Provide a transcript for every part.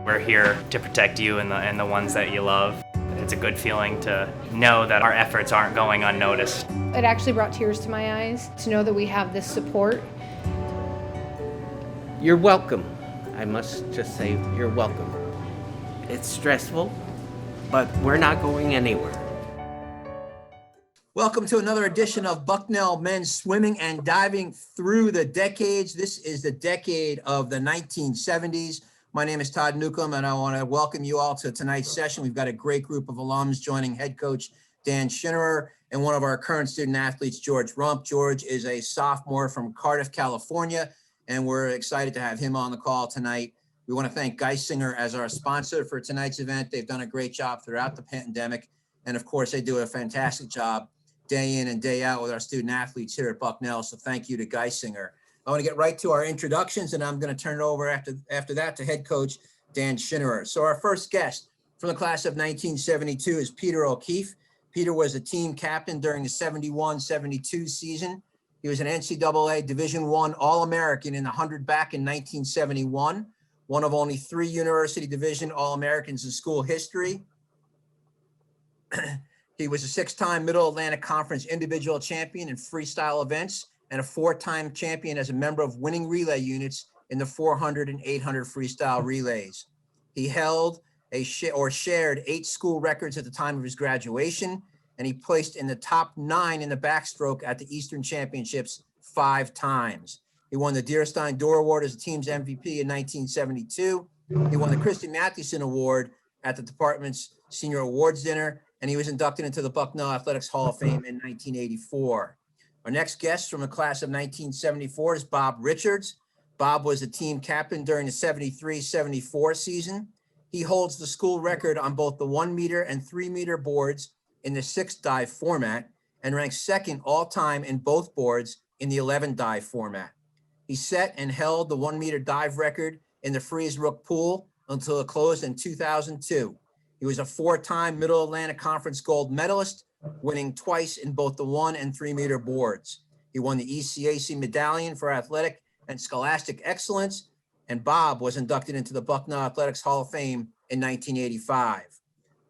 We're here to protect you and the ones that you love. It's a good feeling to know that our efforts aren't going unnoticed. It actually brought tears to my eyes to know that we have this support. You're welcome. I must just say, you're welcome. It's stressful, but we're not going anywhere. Welcome to another edition of Bucknell Men's Swimming and Diving Through the Decades. This is the decade of the 1970s. My name is Todd Newcomb, and I want to welcome you all to tonight's session. We've got a great group of alums joining head coach Dan Schinnerer and one of our current student athletes, George Rump. George is a sophomore from Cardiff, California, and we're excited to have him on the call tonight. We want to thank Geisinger as our sponsor for tonight's event. They've done a great job throughout the pandemic, and of course, they do a fantastic job day in and day out with our student athletes here at Bucknell. So thank you to Geisinger. I want to get right to our introductions, and I'm going to turn it over after that to head coach Dan Schinnerer. So our first guest from the class of 1972 is Peter O'Keefe. Peter was a team captain during the 71-72 season. He was an NCAA Division I All-American in the 100 back in 1971, one of only 3 University Division All-Americans in school history. He was a 6-time Middle Atlantic Conference individual champion in freestyle events and a 4-time champion as a member of winning relay units in the 400 and 800 freestyle relays. He held shared 8 school records at the time of his graduation, and he placed in the top 9 in the backstroke at the Eastern Championships 5 times. He won the Deerstein Door Award as the team's MVP in 1972. He won the Christy Mathewson Award at the department's senior awards dinner, and he was inducted into the Bucknell Athletics Hall of Fame in 1984. Our next guest from the class of 1974 is Bob Richards. Bob was the team captain during the 73-74 season. He holds the school record on both the 1 meter and 3 meter boards in the 6-dive format and ranks second all time in both boards in the 11-dive format. He set and held the 1 meter dive record in the Freeze Rook pool until it closed in 2002. He was a 4-time Middle Atlantic Conference gold medalist, winning twice in both the 1 and 3 meter boards. He won the ECAC medallion for athletic and scholastic excellence, and Bob was inducted into the Bucknell Athletics Hall of Fame in 1985.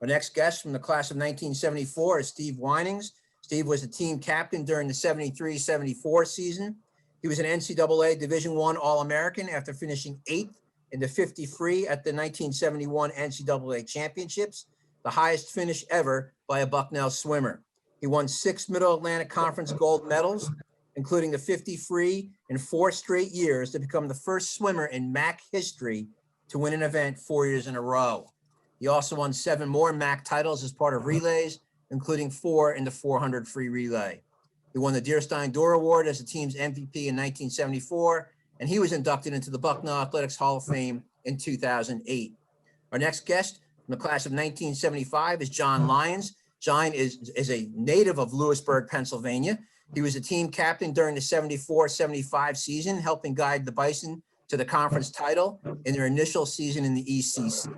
Our next guest from the class of 1974 is Steve Winings. Steve was the team captain during the 73-74 season. He was an NCAA Division I All-American after finishing 8th in the 50 free at the 1971 NCAA Championships, the highest finish ever by a Bucknell swimmer. He won 6 Middle Atlantic Conference gold medals, including the 50 free in 4 straight years, to become the first swimmer in MAC history to win an event 4 years in a row. He also won 7 more MAC titles as part of relays, including 4 in the 400 free relay. He won the Deerstein Door Award as the team's MVP in 1974, and he was inducted into the Bucknell Athletics Hall of Fame in 2008. Our next guest from the class of 1975 is John Lyons. John is a native of Lewisburg, Pennsylvania. He was a team captain during the 74-75 season, helping guide the Bison to the conference title in their initial season in the ECC.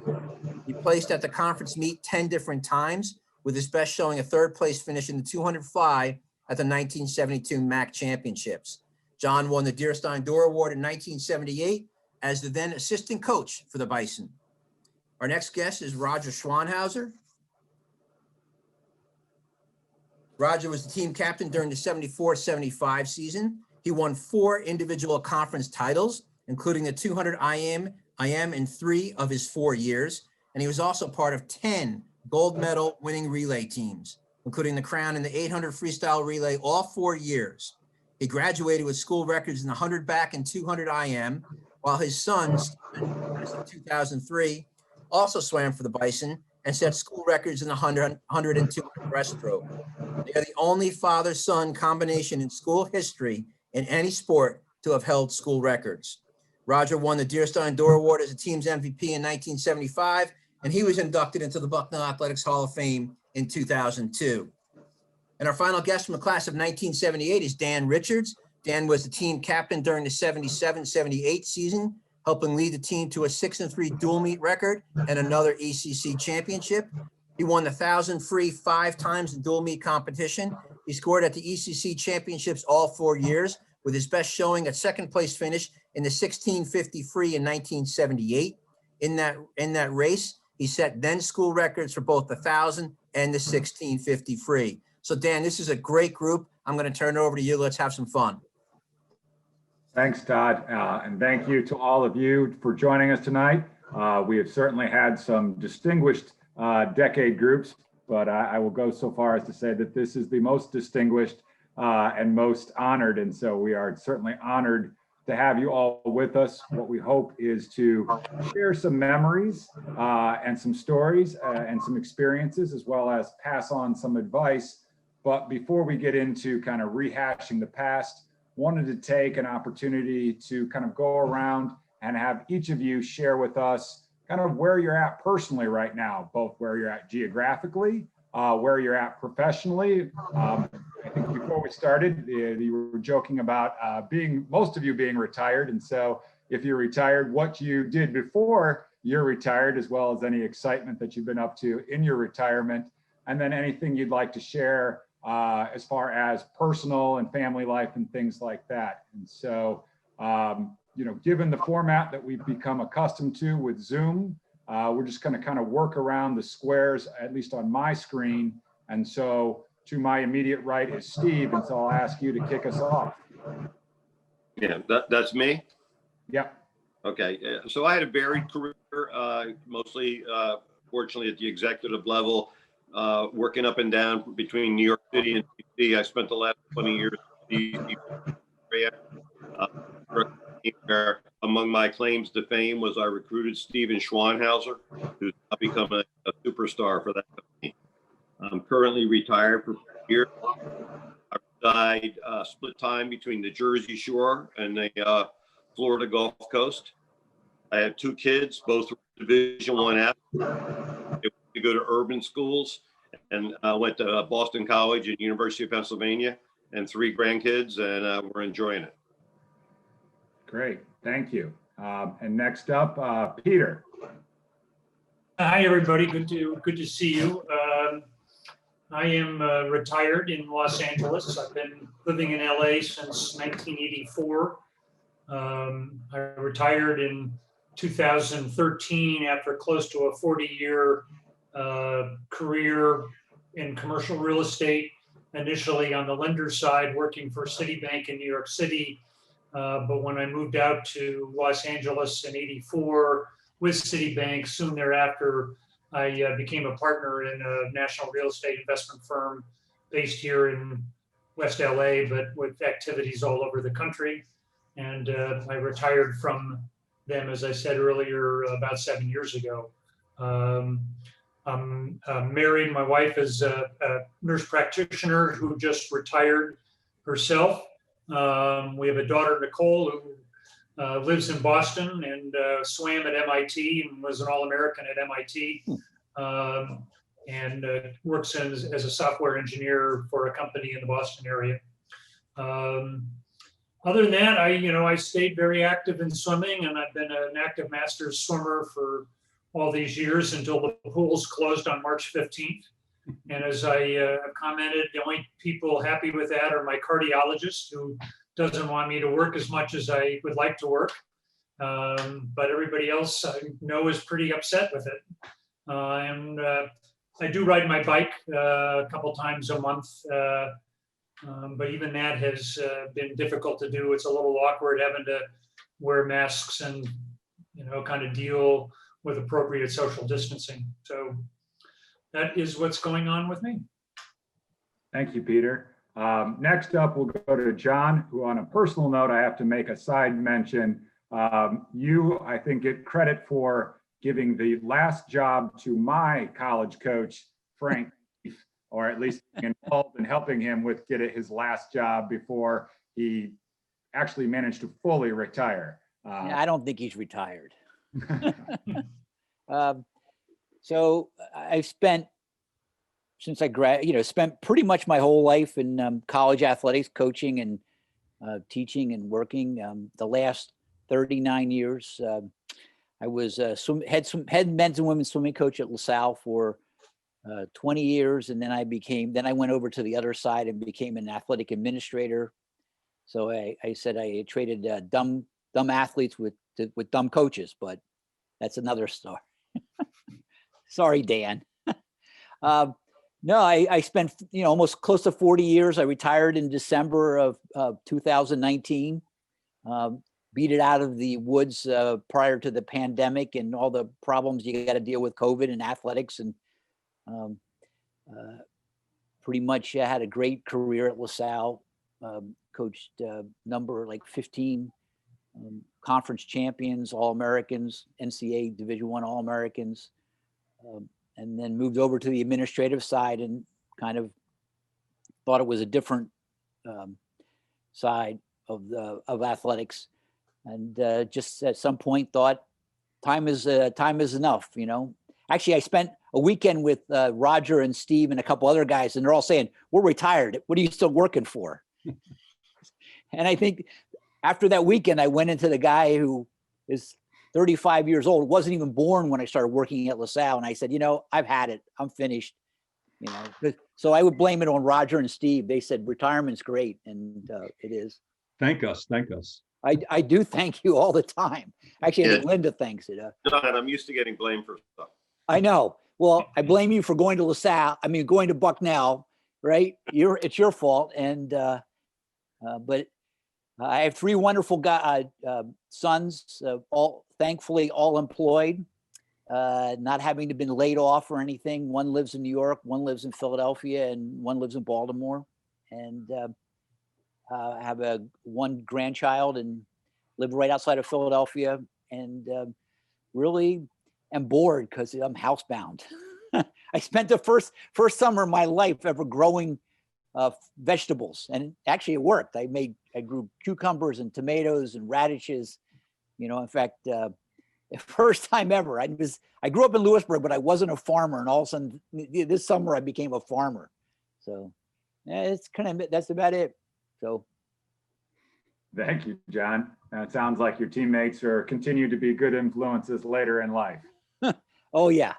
He placed at the conference meet 10 different times, with his best showing a 3rd place finish in the 200 fly at the 1972 MAC Championships. John won the Deerstein Door Award in 1978 as the then assistant coach for the Bison. Our next guest is Roger Schwanhausser. Roger was the team captain during the 74-75 season. He won 4 individual conference titles, including the 200 IM in 3 of his 4 years. And he was also part of 10 gold medal winning relay teams, including the crown in the 800 freestyle relay all 4 years. He graduated with school records in the 100 back and 200 IM, while his sons, in 2003, also swam for the Bison and set school records in the 100 and 200 breaststroke. They are the only father-son combination in school history in any sport to have held school records. Roger won the Deerstein Door Award as the team's MVP in 1975, and he was inducted into the Bucknell Athletics Hall of Fame in 2002. And our final guest from the class of 1978 is Dan Richards. Dan was the team captain during the 77-78 season, helping lead the team to a 6-3 dual meet record and another ECC championship. He won the 1,000 free 5 times in dual meet competition. He scored at the ECC championships all 4 years, with his best showing a 2nd place finish in the 1650 free in 1978. In that race, he set then school records for both the 1,000 and the 1650 free. So Dan, this is a great group. I'm going to turn it over to you. Let's have some fun. Thanks, Todd. And thank you to all of you for joining us tonight. We have certainly had some distinguished decade groups, but I will go so far as to say that this is the most distinguished and most honored. And so we are certainly honored to have you all with us. What we hope is to share some memories and some stories and some experiences, as well as pass on some advice. But before we get into kind of rehashing the past, wanted to take an opportunity to kind of go around and have each of you share with us kind of where you're at personally right now, both where you're at geographically, where you're at professionally. I think before we started, you were joking about most of you being retired. And so if you're retired, what you did before you're retired, as well as any excitement that you've been up to in your retirement, and then anything you'd like to share as far as personal and family life and things like that. And so, given the format that we've become accustomed to with Zoom, we're just going to kind of work around the squares, at least on my screen. And so to my immediate right is Steve. And so I'll ask you to kick us off. Yeah, that's me. Yep. Okay. So I had a varied career, mostly, fortunately, at the executive level, working up and down between New York City and DC. I spent the last 20 years in the DC area. Where among my claims to fame was I recruited Stephen Schwanhausser, who's now become a superstar for that company. I'm currently retired for years. I reside split time between the Jersey Shore and the Florida Gulf Coast. I have 2 kids, both Division I athletes. They go to urban schools and went to Boston College and University of Pennsylvania, and 3 grandkids, and we're enjoying it. Great. Thank you. And next up, Peter. Hi, everybody. Good to see you. I am retired in Los Angeles. I've been living in LA since 1984. I retired in 2013 after close to a 40-year career in commercial real estate, initially on the lender side, working for Citibank in New York City. But when I moved out to Los Angeles in '84 with Citibank, soon thereafter, I became a partner in a national real estate investment firm based here in West LA, but with activities all over the country. And I retired from them, as I said earlier, about 7 years ago. I'm married. My wife is a nurse practitioner who just retired herself. We have a daughter, Nicole, who lives in Boston and swam at MIT and was an All-American at MIT, and works as a software engineer for a company in the Boston area. Other than that, I stayed very active in swimming, and I've been an active masters swimmer for all these years until the pools closed on March 15th. And as I have commented, the only people happy with that are my cardiologist, who doesn't want me to work as much as I would like to work. But everybody else I know is pretty upset with it. And I do ride my bike a couple times a month. But even that has been difficult to do. It's a little awkward having to wear masks and, kind of deal with appropriate social distancing. So that is what's going on with me. Thank you, Peter. Next up, we'll go to John, who on a personal note, I have to make a side mention. You, I think, get credit for giving the last job to my college coach, Frank, or at least involved in helping him with his last job before he actually managed to fully retire. Yeah, I don't think he's retired. So I've spent, since I spent pretty much my whole life in college athletics, coaching and teaching and working. The last 39 years, I was head men's and women's swimming coach at LaSalle for 20 years, and then I went over to the other side and became an athletic administrator. So I said I traded dumb athletes with dumb coaches, but that's another story. Sorry, Dan. No, I spent, almost close to 40 years. I retired in December of 2019. Beat it out of the woods prior to the pandemic and all the problems you got to deal with COVID and athletics, and pretty much had a great career at LaSalle. Coached number like 15 conference champions, All-Americans, NCAA Division I All-Americans, and then moved over to the administrative side and kind of thought it was a different side of athletics, and just at some point thought time is enough. Actually, I spent a weekend with Roger and Steve and a couple other guys, and they're all saying, "We're retired. What are you still working for?" And I think after that weekend, I went into the guy who is 35 years old, wasn't even born when I started working at LaSalle. And I said, I've had it. I'm finished. So I would blame it on Roger and Steve. They said, retirement's great. And it is. Thank us. I do thank you all the time. Actually, I think Linda thanks it. John, I'm used to getting blamed for stuff. I know. Well, I blame you for going to LaSalle. Going to Bucknell, right? It's your fault. And, but I have three wonderful sons, thankfully all employed, not having to been laid off or anything. One lives in New York, one lives in Philadelphia, and one lives in Baltimore. And I have one grandchild and live right outside of Philadelphia, and really am bored because I'm housebound. I spent the first summer of my life ever growing vegetables, and actually it worked. I grew cucumbers and tomatoes and radishes. In fact, first time ever. I grew up in Lewisburg, but I wasn't a farmer, and all of a sudden this summer I became a farmer. So that's about it. So thank you, John. It sounds like your teammates continue to be good influences later in life. Oh yeah.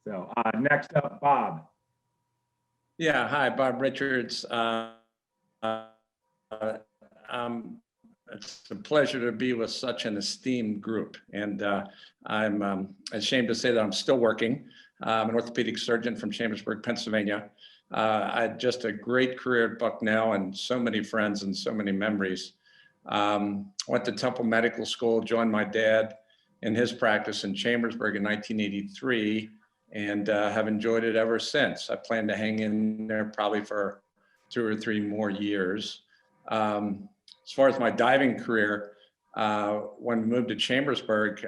So next up, Bob. Yeah, hi, Bob Richards. It's a pleasure to be with such an esteemed group. And I'm ashamed to say that I'm still working. I'm an orthopedic surgeon from Chambersburg, Pennsylvania. I had just a great career at Bucknell and so many friends and so many memories. Went to Temple Medical School, joined my dad in his practice in Chambersburg in 1983. And have enjoyed it ever since. I plan to hang in there probably for 2 or 3 more years. As far as my diving career, when we moved to Chambersburg,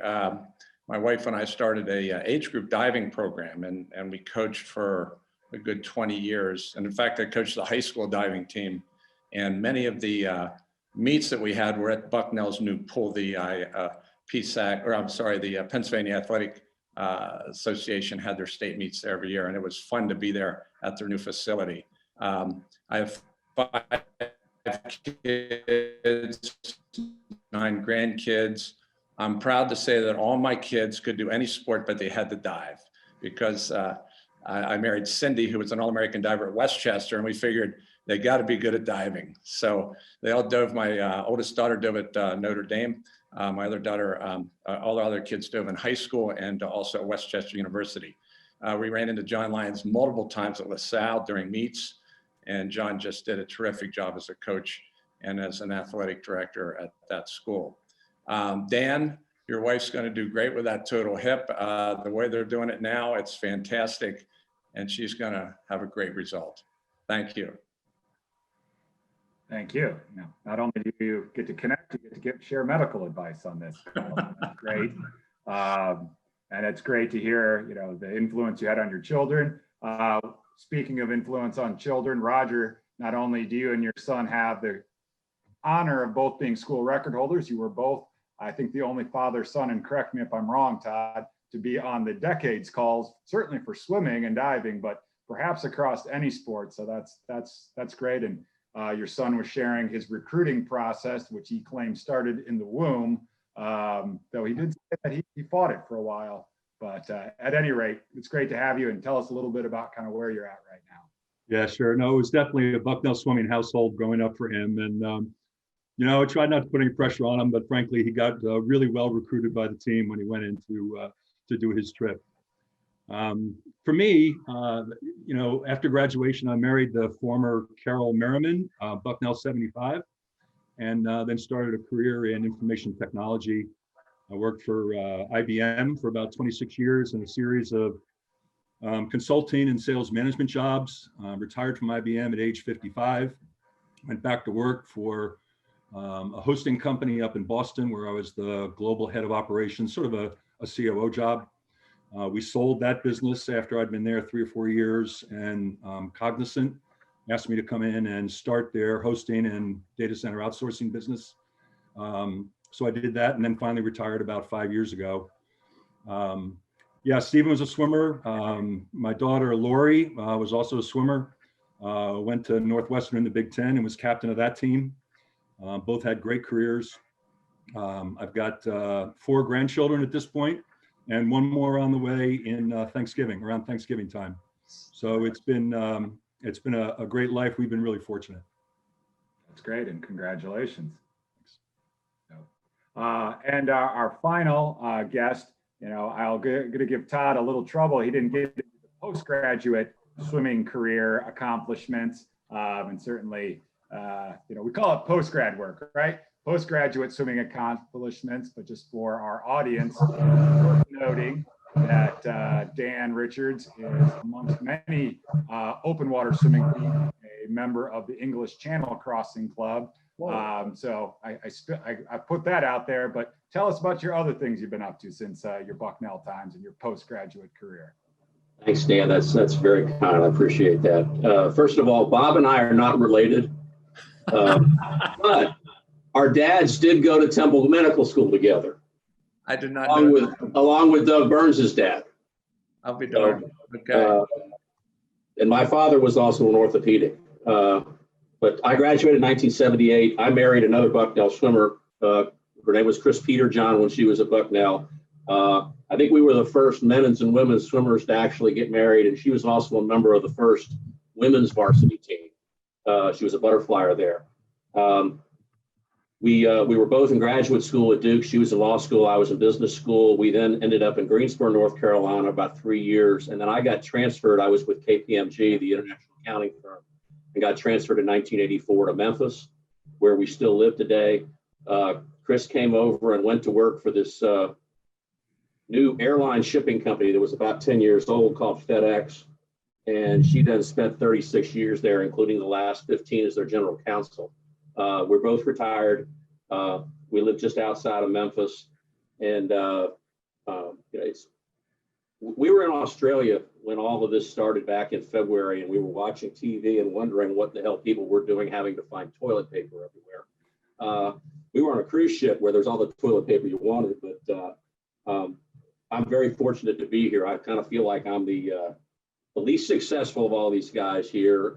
my wife and I started a age group diving program, and we coached for a good 20 years. And in fact, I coached the high school diving team, and many of the meets that we had were at Bucknell's new pool, the Pennsylvania Athletic Association had their state meets there every year, and it was fun to be there at their new facility. I have 5 kids, 9 grandkids. I'm proud to say that all my kids could do any sport, but they had to dive, because I married Cindy, who was an All-American diver at Westchester, and we figured they got to be good at diving. So they all dove. My oldest daughter dove at Notre Dame. My other daughter, all the other kids dove in high school and also at Westchester University. We ran into John Lyons multiple times at LaSalle during meets, and John just did a terrific job as a coach and as an athletic director at that school. Dan, your wife's going to do great with that total hip. The way they're doing it now, it's fantastic, and she's going to have a great result. Thank you. Thank you. Now, not only do you get to connect, you get to share medical advice on this. That's great. And it's great to hear, the influence you had on your children. Speaking of influence on children, Roger, not only do you and your son have the honor of both being school record holders, you were both, I think, the only father-son, and correct me if I'm wrong, Todd, to be on the decades calls, certainly for swimming and diving, but perhaps across any sport. So that's great. And your son was sharing his recruiting process, which he claims started in the womb, though he did say that he fought it for a while. But at any rate, it's great to have you, and tell us a little bit about kind of where you're at right now. Yeah, sure. No, it was definitely a Bucknell swimming household growing up for him. And, You know, I tried not to put any pressure on him, but frankly, he got really well recruited by the team when he went in to do his trip. For me, you know, after graduation, I married the former Carol Merriman, Bucknell 75, and then started a career in information technology. I worked for IBM for about 26 years in a series of consulting and sales management jobs. Retired from IBM at age 55, went back to work for a hosting company up in Boston where I was the global head of operations, sort of a COO job. We sold that business after I'd been there 3 or 4 years, and Cognizant asked me to come in and start their hosting and data center outsourcing business. So I did that and then finally retired about 5 years ago. Yeah, Stephen was a swimmer. My daughter, Lori, was also a swimmer. Went to Northwestern in the Big Ten and was captain of that team. Both had great careers. I've got 4 grandchildren at this point, and 1 more on the way in around Thanksgiving time. So it's been a great life. We've been really fortunate. That's great, and congratulations. And our final guest, you know, I'm going to give Todd a little trouble. He didn't get into the postgraduate swimming career accomplishments, and certainly, you know, we call it postgrad work, right? Postgraduate swimming accomplishments, but just for our audience, worth noting that Dan Richards is amongst many open water swimming teams, a member of the English Channel Crossing Club. So I put that out there, but tell us about your other things you've been up to since your Bucknell times and your postgraduate career. Thanks, Dan. That's very kind. I appreciate that. First of all, Bob and I are not related, but our dads did go to Temple Medical School together. I did not along with Doug Burns's dad. I'll be darned. Okay. And my father was also an orthopedic. But I graduated in 1978. I married another Bucknell swimmer. Her name was Chris Peter-John when she was at Bucknell. I think we were the first men's and women's swimmers to actually get married, and she was also a member of the first women's varsity team. She was a butterflyer there. We were both in graduate school at Duke. She was in law school. I was in business school. We then ended up in Greensboro, North Carolina, about 3 years, and then I got transferred. I was with KPMG, the international accounting firm. I got transferred in 1984 to Memphis, where we still live today. Chris came over and went to work for this new airline shipping company that was about 10 years old called FedEx. And she then spent 36 years there, including the last 15 as their general counsel. We're both retired. We live just outside of Memphis. And we were in Australia when all of this started back in February, and we were watching TV and wondering what the hell people were doing, having to find toilet paper everywhere. We were on a cruise ship where there's all the toilet paper you wanted, but I'm very fortunate to be here. I kind of feel like I'm the least successful of all these guys here.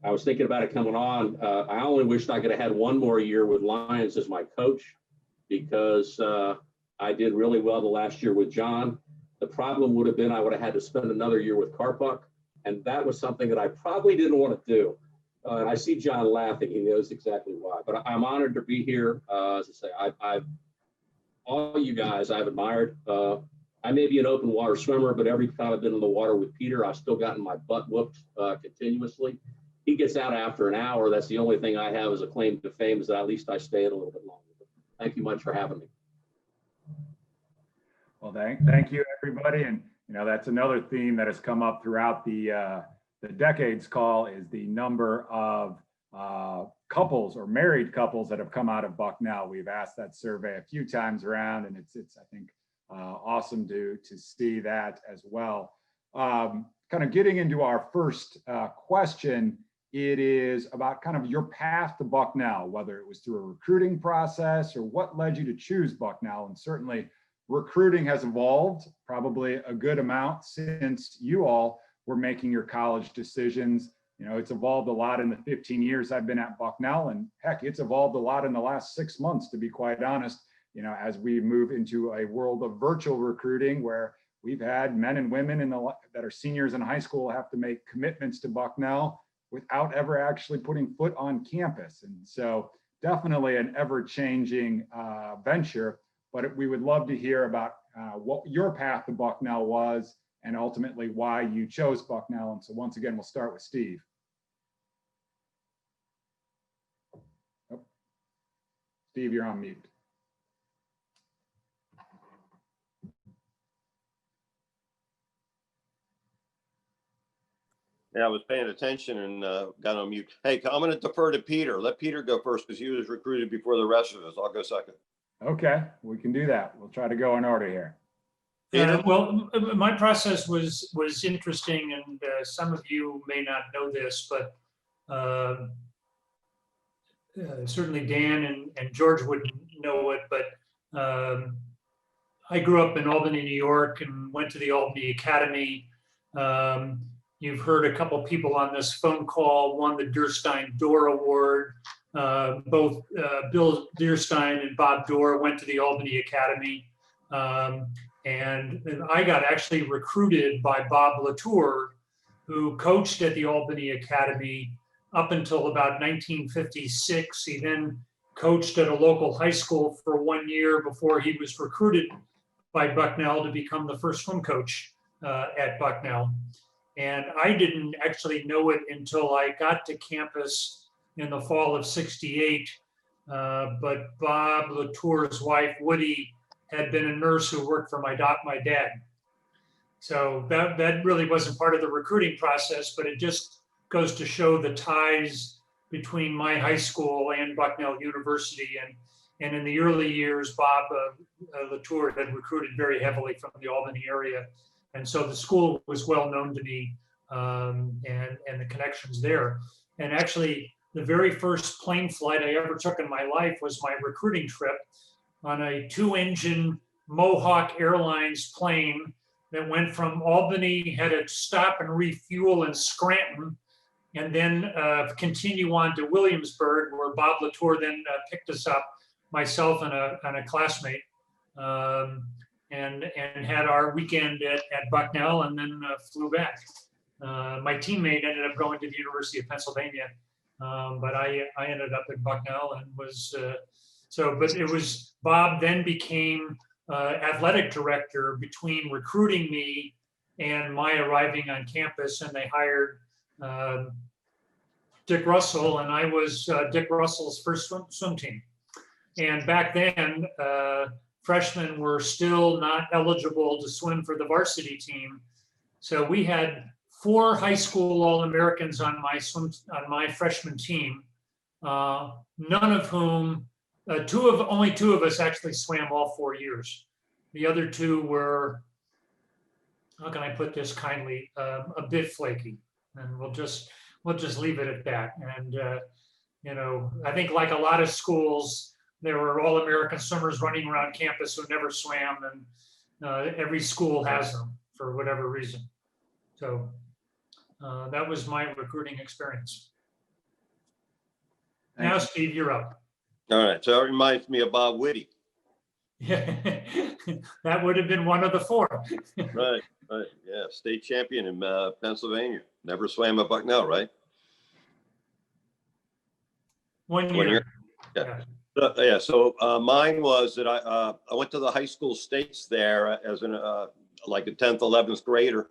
I was thinking about it coming on. I only wished I could have had 1 more year with Lyons as my coach, because I did really well the last year with John. The problem would have been I would have had to spend another year with Carpuck, and that was something that I probably didn't want to do. And I see John laughing. He knows exactly why. But I'm honored to be here. As I say, I've all you guys I've admired. I may be an open water swimmer, but every time I've been in the water with Peter, I've still gotten my butt whooped continuously. He gets out after an hour. That's the only thing I have as a claim to fame, is that at least I stay in a little bit longer. Thank you much for having me. Well, thank you, everybody. And, you know, that's another theme that has come up throughout the decades call, is the number of couples or married couples that have come out of Bucknell. We've asked that survey a few times around, and it's I think, awesome to see that as well. Kind of getting into our first question, it is about kind of your path to Bucknell, whether it was through a recruiting process or what led you to choose Bucknell. And certainly recruiting has evolved probably a good amount since you all were making your college decisions. You know, it's evolved a lot in the 15 years I've been at Bucknell, and heck, it's evolved a lot in the last 6 months, to be quite honest, you know, as we move into a world of virtual recruiting, where we've had men and women that are seniors in high school have to make commitments to Bucknell without ever actually putting foot on campus. And so definitely an ever-changing venture, but we would love to hear about what your path to Bucknell was and ultimately why you chose Bucknell. And so once again, we'll start with Steve. Oh. Steve, you're on mute. Yeah, I was paying attention and got on mute. Hey, I'm going to defer to Peter. Let Peter go first because he was recruited before the rest of us. I'll go second. Okay, we can do that. We'll try to go in order here. Well, my process was interesting, and some of you may not know this, but certainly Dan and George wouldn't know it, but I grew up in Albany, New York, and went to the Albany Academy. You've heard a couple people on this phone call won the Dürstein Dorr Award. Both Bill Dürstein and Bob Dorr went to the Albany Academy. And I got actually recruited by Bob Latour, who coached at the Albany Academy up until about 1956. He then coached at a local high school for 1 year before he was recruited by Bucknell to become the first swim coach at Bucknell. And I didn't actually know it until I got to campus in the fall of '68. But Bob Latour's wife, Woody, had been a nurse who worked for my dad. So that really wasn't part of the recruiting process, but it just goes to show the ties between my high school and Bucknell University. And in the early years, Bob Latour had recruited very heavily from the Albany area. And so the school was well known to me, and the connections there. And actually, the very first plane flight I ever took in my life was my recruiting trip on a 2-engine Mohawk Airlines plane that went from Albany, had to stop and refuel in Scranton, and then continue on to Williamsburg, where Bob Latour then picked us up, myself and a classmate. And had our weekend at Bucknell, and then flew back. My teammate ended up going to the University of Pennsylvania, but I ended up at Bucknell and was, but it was, Bob then became athletic director between recruiting me and my arriving on campus, and they hired Dick Russell, and I was Dick Russell's first swim team. And back then, freshmen were still not eligible to swim for the varsity team. So we had 4 high school All-Americans on my freshman team, none of whom, only two of us actually swam all 4 years. The other 2 were, how can I put this kindly, a bit flaky, and we'll just leave it at that. And you know, I think like a lot of schools, there were All-American swimmers running around campus who never swam, and every school has them for whatever reason. So that was my recruiting experience. Now, Steve, you're up. All right, so that reminds me of Bob Whitty. Yeah, that would have been one of the 4. Right, yeah, state champion in Pennsylvania. Never swam at Bucknell, right? 1 year. 1 year. Yeah. So mine was that I went to the high school states there as like a 10th, 11th grader.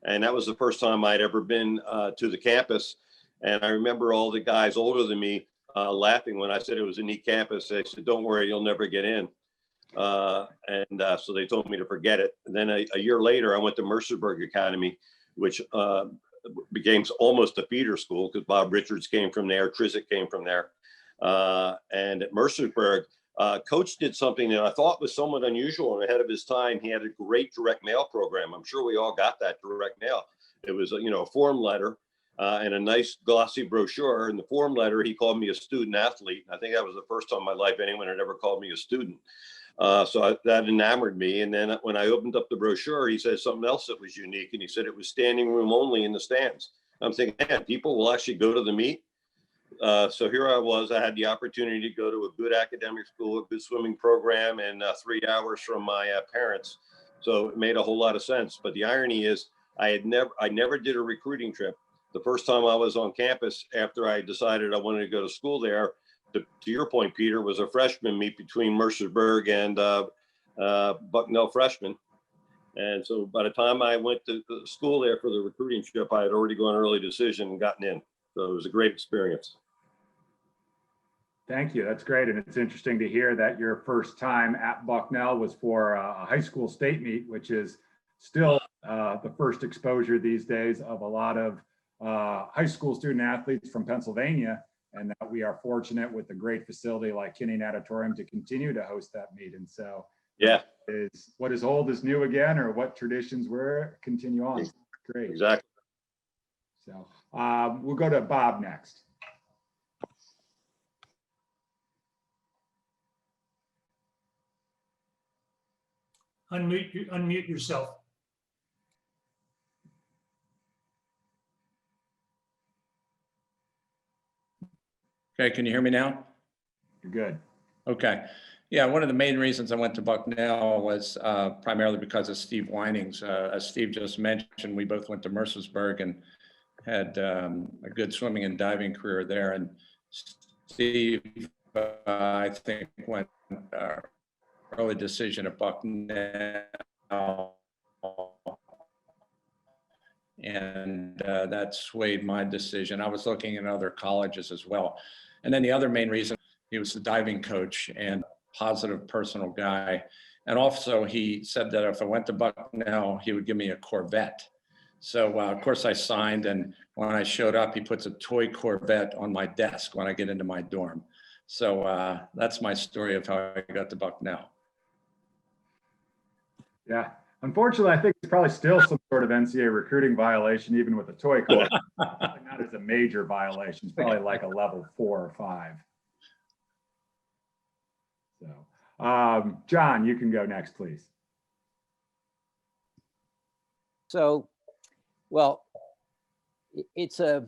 And that was the first time I'd ever been to the campus. And I remember all the guys older than me laughing when I said it was a neat campus. They said, "Don't worry, you'll never get in." So they told me to forget it. And then a year later, I went to Mercerburg Academy, which became almost a feeder school because Bob Richards came from there, Trizick came from there. And at Mercerburg, Coach did something that I thought was somewhat unusual and ahead of his time. He had a great direct mail program. I'm sure we all got that direct mail. It was, a form letter and a nice glossy brochure. In the form letter, he called me a student athlete. I think that was the first time in my life anyone had ever called me a student. That enamored me. And then when I opened up the brochure, he said something else that was unique. And he said it was standing room only in the stands. I'm thinking, man, people will actually go to the meet. So here I was, I had the opportunity to go to a good academic school, a good swimming program, and 3 hours from my parents. So it made a whole lot of sense. But the irony is I never did a recruiting trip. The first time I was on campus after I decided I wanted to go to school there, to your point, Peter, was a freshman meet between Mercersburg and Bucknell freshmen. And so by the time I went to school there for the recruiting trip, I had already gone early decision and gotten in. So it was a great experience. Thank you. That's great. And it's interesting to hear that your first time at Bucknell was for a high school state meet, which is still the first exposure these days of a lot of high school student athletes from Pennsylvania. And that we are fortunate with a great facility like Kinning Auditorium to continue to host that meet. And so, yeah, is what is old is new again, or what traditions were continue on. Great. Exactly. So we'll go to Bob next. Unmute yourself. Okay, can you hear me now? You're good. Okay. Yeah, one of the main reasons I went to Bucknell was primarily because of Steve Winings. As Steve just mentioned, we both went to Mercersburg and had a good swimming and diving career there. And Steve, I think, went early decision at Bucknell. And that swayed my decision. I was looking at other colleges as well. And then the other main reason, he was the diving coach and positive personal guy. And also he said that if I went to Bucknell, he would give me a Corvette. So of course I signed, and when I showed up, he puts a toy Corvette on my desk when I get into my dorm. So that's my story of how I got to Bucknell. Yeah. Unfortunately, I think it's probably still some sort of NCAA recruiting violation, even with a toy car. Not as a major violation. It's probably like a level 4 or 5. So, John, you can go next, please. So, well, so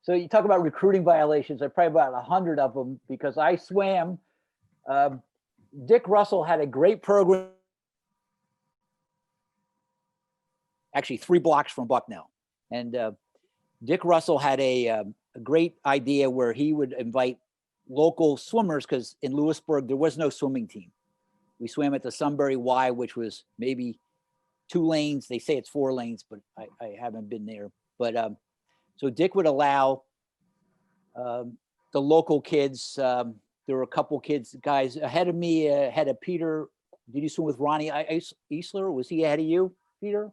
you talk about recruiting violations. There are probably about 100 of them because I swam. Dick Russell had a great program. Actually 3 blocks from Bucknell. And Dick Russell had a great idea where he would invite local swimmers, because in Lewisburg, there was no swimming team. We swam at the Sunbury Y, which was maybe 2 lanes. They say it's 4 lanes, but I haven't been there. But so Dick would allow the local kids. There were a couple guys ahead of me, ahead of Peter. Did you swim with Ronnie Eisler? Was he ahead of you, Peter?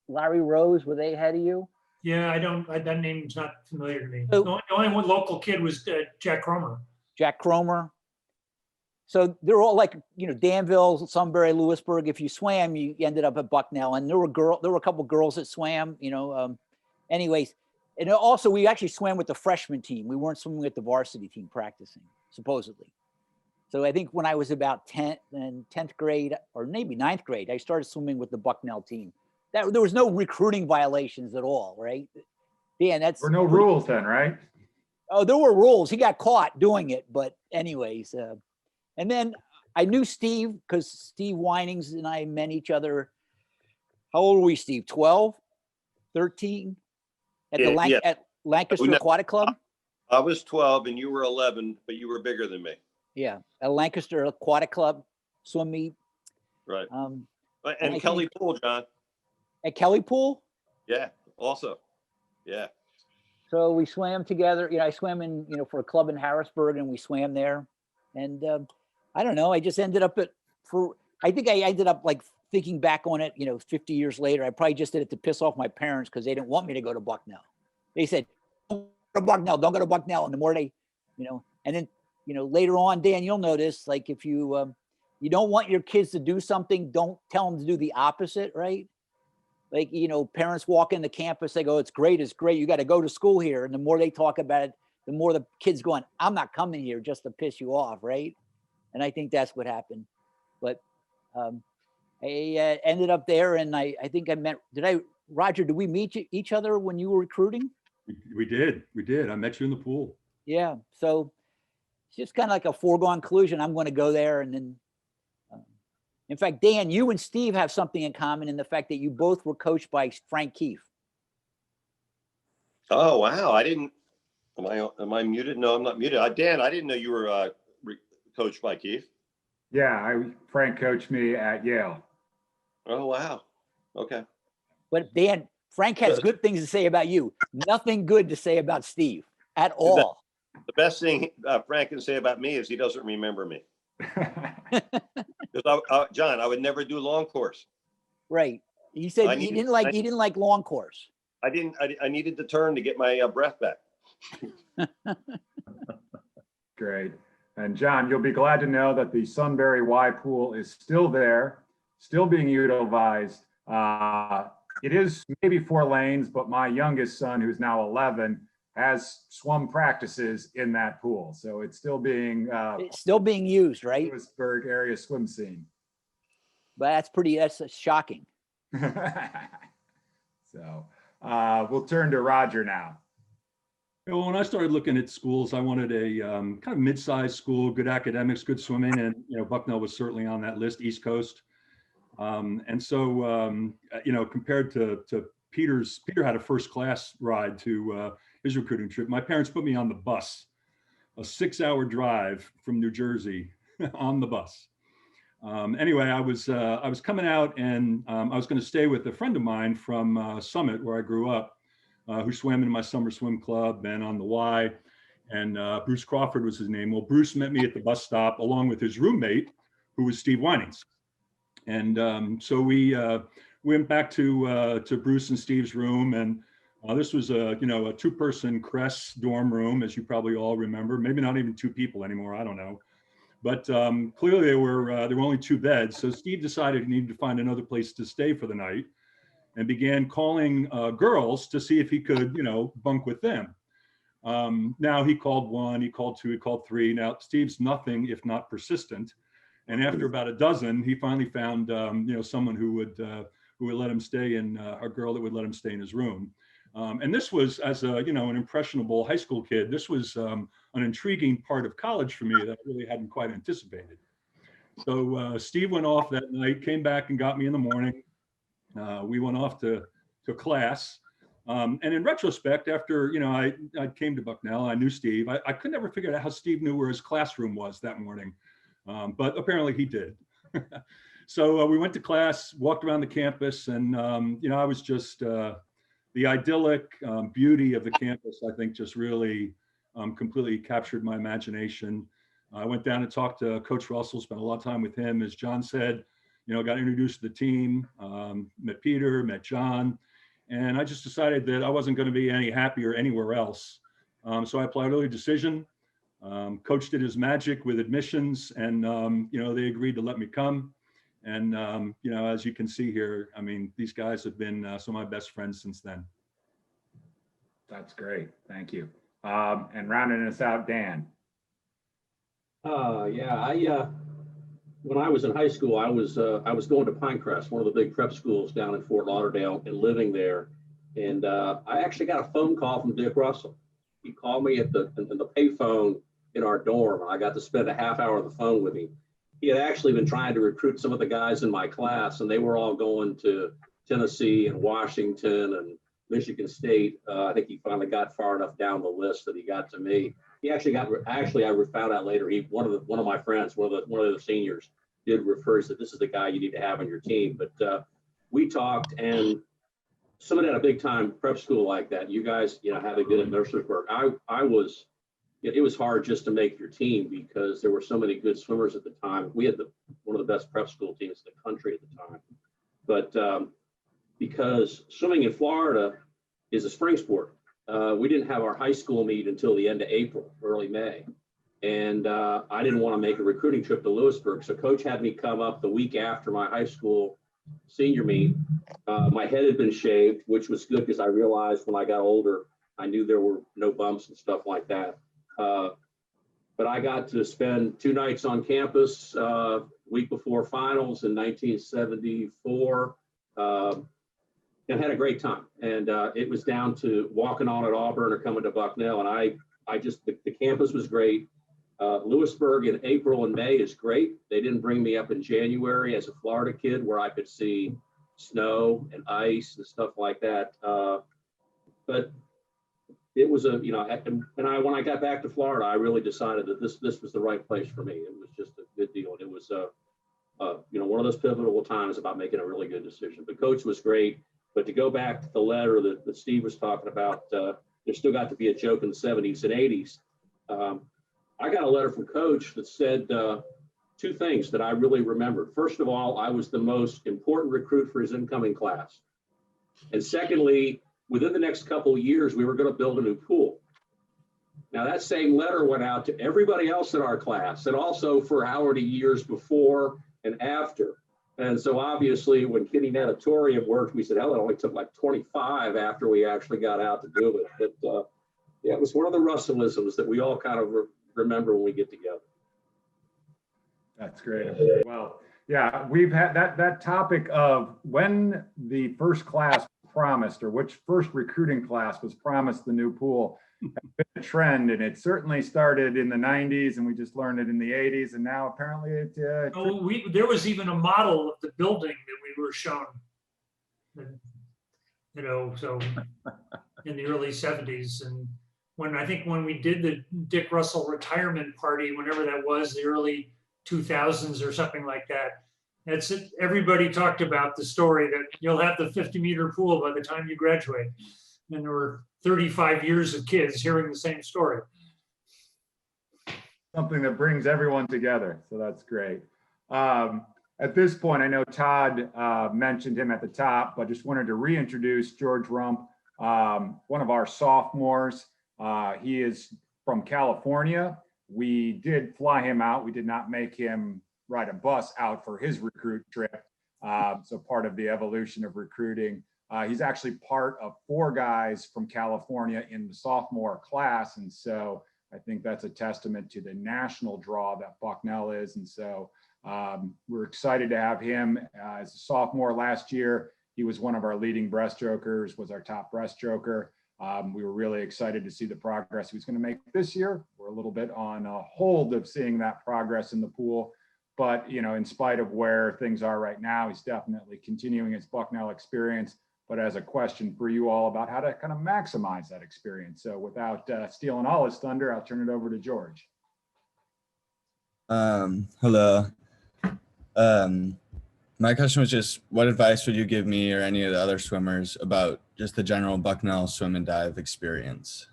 Larry Rose, were they ahead of you? Yeah, that name's not familiar to me. So- The only one local kid was Jack Cromer. Jack Cromer. So they're all like, Danville, Sunbury, Lewisburg. If you swam, you ended up at Bucknell. And there were a couple girls that swam, anyways. And also we actually swam with the freshman team. We weren't swimming with the varsity team practicing, supposedly. So I think when I was about 10th grade or maybe 9th grade, I started swimming with the Bucknell team. There was no recruiting violations at all, right? Dan, There were no rules then, right? Oh, there were rules. He got caught doing it, but anyways. And then I knew Steve because Steve Winings and I met each other. How old were we, Steve? 12, 13? At Lancaster Aquatic Club? I was 12 and you were 11, but you were bigger than me. Yeah, at Lancaster Aquatic Club, swim meet. Right. And And Kelly Pool, John. At Kelly Pool? Yeah, also. Yeah. So we swam together. I swam in, for a club in Harrisburg, and we swam there. And I don't know, I just ended up I think I ended up like thinking back on it, 50 years later, I probably just did it to piss off my parents because they didn't want me to go to Bucknell. They said, don't go to Bucknell, don't go to Bucknell. And the more they, and then, later on, Dan, you'll notice, like if you don't want your kids to do something, don't tell them to do the opposite, right? Like, parents walk in the campus, they go, it's great. You got to go to school here. And the more they talk about it, the more the kids going, I'm not coming here just to piss you off, right? And I think that's what happened. But I ended up there, and I think I met, Roger, did we meet each other when you were recruiting? We did. I met you in the pool. Yeah. So it's just kind of like a foregone conclusion. I'm going to go there. And then, in fact, Dan, you and Steve have something in common in the fact that you both were coached by Frank Keefe. Oh, wow. I didn't, am I muted? No, I'm not muted. Dan, I didn't know you were coached by Keith. Yeah, Frank coached me at Yale. Oh, wow. Okay. But Dan, Frank has good things to say about you. Nothing good to say about Steve at all. The best thing Frank can say about me is he doesn't remember me. Because John, I would never do long course. Right. He said he didn't like long course. I needed the turn to get my breath back. Great. And John, you'll be glad to know that the Sunbury Y pool is still there, still being utilized. It is maybe 4 lanes, but my youngest son, who's now 11, has swum practices in that pool. So it's still being used, right? Lewisburg area swim scene. But that's shocking. So we'll turn to Roger now. Well, when I started looking at schools, I wanted a kind of mid-sized school, good academics, good swimming, and Bucknell was certainly on that list, East Coast. And so compared to Peter had a first-class ride to his recruiting trip. My parents put me on the bus, a 6-hour drive from New Jersey on the bus. Anyway, I was coming out, and I was going to stay with a friend of mine from Summit, where I grew up, who swam in my summer swim club and on the Y. And Bruce Crawford was his name. Well, Bruce met me at the bus stop along with his roommate, who was Steve Winings. And so we went back to Bruce and Steve's room, and this was a 2-person Crest dorm room, as you probably all remember. Maybe not even 2 people anymore. I don't know. But clearly there were only 2 beds. So Steve decided he needed to find another place to stay for the night, and began calling girls to see if he could, bunk with them. Now he called 1, he called 2, he called 3. Now Steve's nothing if not persistent. And after about a dozen, he finally found, someone who would let him stay in, a girl that would let him stay in his room. And this was, as an impressionable high school kid, this was an intriguing part of college for me that I really hadn't quite anticipated. So Steve went off that night, came back and got me in the morning. We went off to class. And in retrospect, after, I came to Bucknell, I knew Steve. I could never figure out how Steve knew where his classroom was that morning. But apparently he did. So we went to class, walked around the campus, and, I was just, the idyllic beauty of the campus, I think, just really completely captured my imagination. I went down and talked to Coach Russell, spent a lot of time with him. As John said, got introduced to the team, met Peter, met John, and I just decided that I wasn't going to be any happier anywhere else. So I applied early decision. Coach did his magic with admissions, and they agreed to let me come. And as you can see here, I mean, these guys have been some of my best friends since then. That's great. Thank you. And rounding us out, Dan. When I was in high school, I was going to Pinecrest, one of the big prep schools down in Fort Lauderdale, and living there. And I actually got a phone call from Dick Russell. He called me at the payphone in our dorm. I got to spend a half hour on the phone with him. He had actually been trying to recruit some of the guys in my class, and they were all going to Tennessee and Washington and Michigan State. I think he finally got far enough down the list that he got to me. He actually I found out later, one of my friends, one of the seniors, did refer, said, this is the guy you need to have on your team. But we talked, and someone at a big time prep school like that, you guys, having been at Mercersburg, it was hard just to make your team because there were so many good swimmers at the time. We had one of the best prep school teams in the country at the time. But because swimming in Florida is a spring sport, we didn't have our high school meet until the end of April, early May. And I didn't want to make a recruiting trip to Lewisburg. So Coach had me come up the week after my high school senior meet. My head had been shaved, which was good because I realized when I got older, I knew there were no bumps and stuff like that. But I got to spend 2 nights on campus week before finals in 1974 and had a great time. And it was down to walking on at Auburn or coming to Bucknell. And I just, the campus was great. Lewisburg in April and May is great. They didn't bring me up in January as a Florida kid where I could see snow and ice and stuff like that. But it was a, you know, when I got back to Florida, I really decided that this was the right place for me. It was just a good deal. And it was, you know, one of those pivotal times about making a really good decision. But Coach was great. But to go back to the letter that Steve was talking about, there still got to be a joke in the 70s and 80s. I got a letter from Coach that said two things that I really remembered. First of all, I was the most important recruit for his incoming class. And secondly, within the next couple of years, we were going to build a new pool. Now, that same letter went out to everybody else in our class and also for hourly years before and after. And so obviously, when Kitty Natatorium worked, we said, hell, it only took like 25 after we actually got out to do it. But yeah, it was one of the Russellisms that we all kind of remember when we get together. That's great. Well, yeah, we've had that topic of when the first class was promised, or which first recruiting class was promised the new pool, has been a trend, and it certainly started in the 90s, and we just learned it in the 80s, and now apparently it. There was even a model of the building that we were shown, you know, so in the early 70s, and when we did the Dick Russell retirement party, whenever that was, the early 2000s or something like that. That's it. Everybody talked about the story that you'll have the 50-meter pool by the time you graduate. And there were 35 years of kids hearing the same story. Something that brings everyone together. So that's great. At this point, I know Todd mentioned him at the top, but just wanted to reintroduce George Rump, one of our sophomores. He is from California. We did fly him out. We did not make him ride a bus out for his recruit trip. So part of the evolution of recruiting. He's actually part of 4 guys from California in the sophomore class. And so I think that's a testament to the national draw that Bucknell is. And so we're excited to have him as a sophomore last year. He was one of our leading breaststrokers, was our top breaststroker. We were really excited to see the progress he was going to make this year. We're a little bit on hold of seeing that progress in the pool. But, you know, in spite of where things are right now, he's definitely continuing his Bucknell experience, but as a question for you all about how to kind of maximize that experience. So without stealing all his thunder, I'll turn it over to George. Hello. My question was just, what advice would you give me or any of the other swimmers about just the general Bucknell swim and dive experience?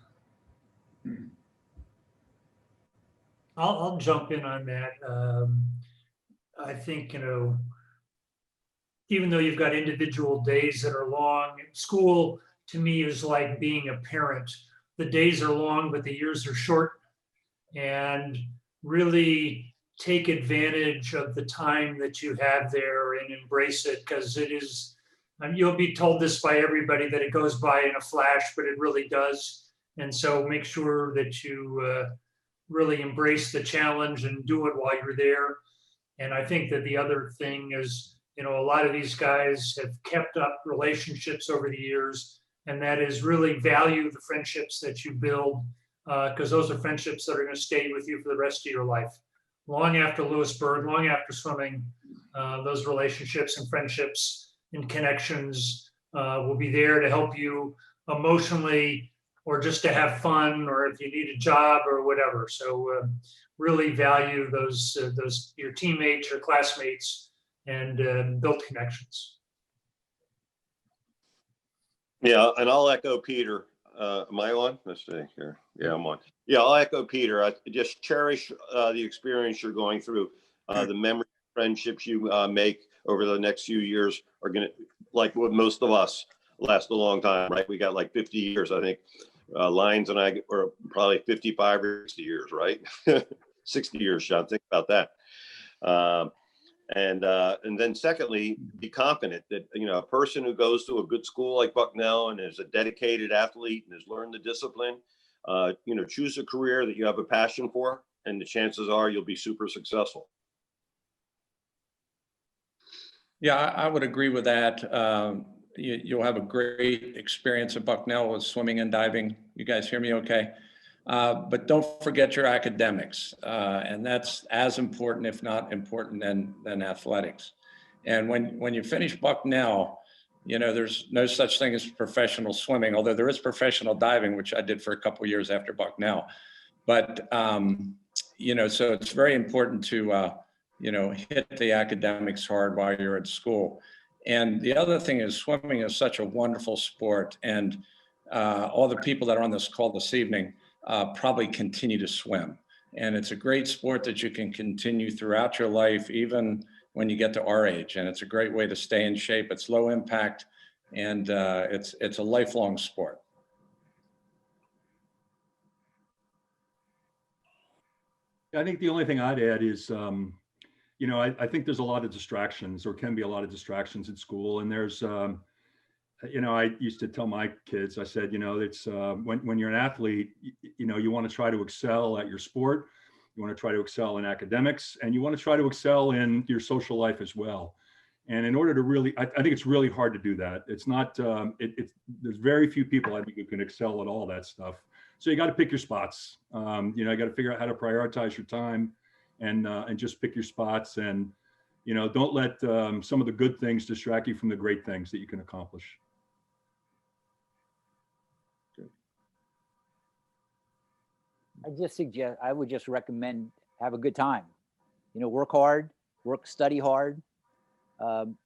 I'll jump in on that. I think, you know, even though you've got individual days that are long, school to me is like being a parent. The days are long, but the years are short. And really take advantage of the time that you have there and embrace it, because it is, you'll be told this by everybody that it goes by in a flash, but it really does. And so make sure that you really embrace the challenge and do it while you're there. And I think that the other thing is, you know, a lot of these guys have kept up relationships over the years, and that is really value the friendships that you build, because those are friendships that are going to stay with you for the rest of your life. Long after Lewisburg, long after swimming, those relationships and friendships and connections will be there to help you emotionally, or just to have fun, or if you need a job or whatever. So really value those your teammates, your classmates, and build connections. Yeah, and I'll echo Peter. Am I on? Let's see here. Yeah, I'm on. Yeah, I'll echo Peter. I just cherish the experience you're going through. The memory friendships you make over the next few years are going to, like what most of us, last a long time, right? We got like 50 years, I think. Lyons and I are probably 55 or 60 years, right? 60 years, Sean. Think about that. And then secondly, be confident that, you know, a person who goes to a good school like Bucknell and is a dedicated athlete and has learned the discipline, you know, choose a career that you have a passion for, and the chances are you'll be super successful. Yeah, I would agree with that. You'll have a great experience at Bucknell with swimming and diving. You guys hear me okay? But don't forget your academics. And that's as important, if not important, than athletics. And when you finish Bucknell, You know, there's no such thing as professional swimming, although there is professional diving, which I did for a couple of years after Bucknell. But, you know, so it's very important to, you know, hit the academics hard while you're at school. And the other thing is swimming is such a wonderful sport. And all the people that are on this call this evening probably continue to swim. And it's a great sport that you can continue throughout your life, even when you get to our age. And it's a great way to stay in shape. It's low impact, and it's a lifelong sport. I think the only thing I'd add is, you know, I think there's a lot of distractions, or can be a lot of distractions at school. And there's, you know, I used to tell my kids, I said, you know, it's when you're an athlete, you know, you want to try to excel at your sport. You want to try to excel in academics, and you want to try to excel in your social life as well. And in order to really, I think it's really hard to do that. It's not, there's very few people I think who can excel at all that stuff. So you got to pick your spots. You know, you got to figure out how to prioritize your time, and just pick your spots, and, you know, don't let some of the good things distract you from the great things that you can accomplish. I would just recommend have a good time. You know, work hard, study hard,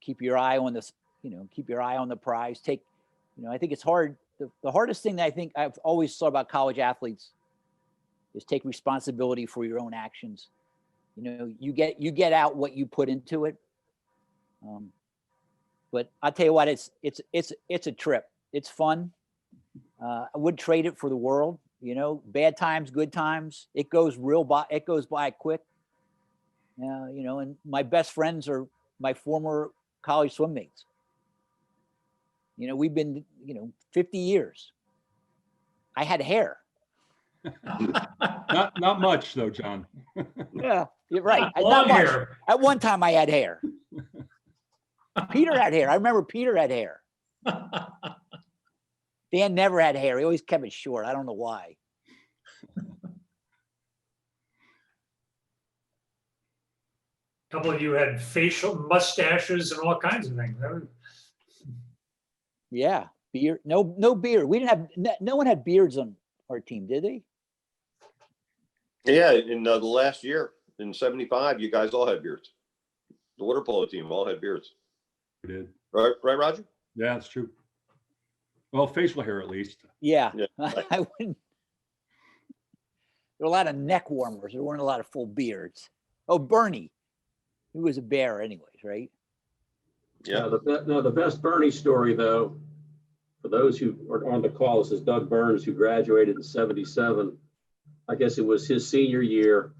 keep your eye on this, you know, keep your eye on the prize. You know, I think it's hard. The hardest thing that I think I've always thought about college athletes is take responsibility for your own actions. You know, you get out what you put into it. But I'll tell you what, it's a trip. It's fun. I would trade it for the world. You know, bad times, good times. It goes by quick. You know, and my best friends are my former college swim mates. You know, we've been, you know, 50 years. I had hair. Not much though, John. Yeah, you're right. Long Not much. hair. At one time I had hair. Peter had hair. I remember Peter had hair. Dan never had hair. He always kept it short. I don't know why. A couple of you had facial mustaches and all kinds of things. Yeah, beard. No beard. We didn't have. No one had beards on our team, did they? Yeah, in the last year, in '75, you guys all had beards. The water polo team all had beards. We did. Right, Roger? Yeah, it's true. Well, facial hair at least. Yeah. Yeah. I wouldn't. There were a lot of neck warmers. There weren't a lot of full beards. Oh, Bernie. He was a bear anyways, right? Yeah. The best Bernie story, though, for those who are on the call, this is Doug Burns, who graduated in '77. I guess it was his senior year.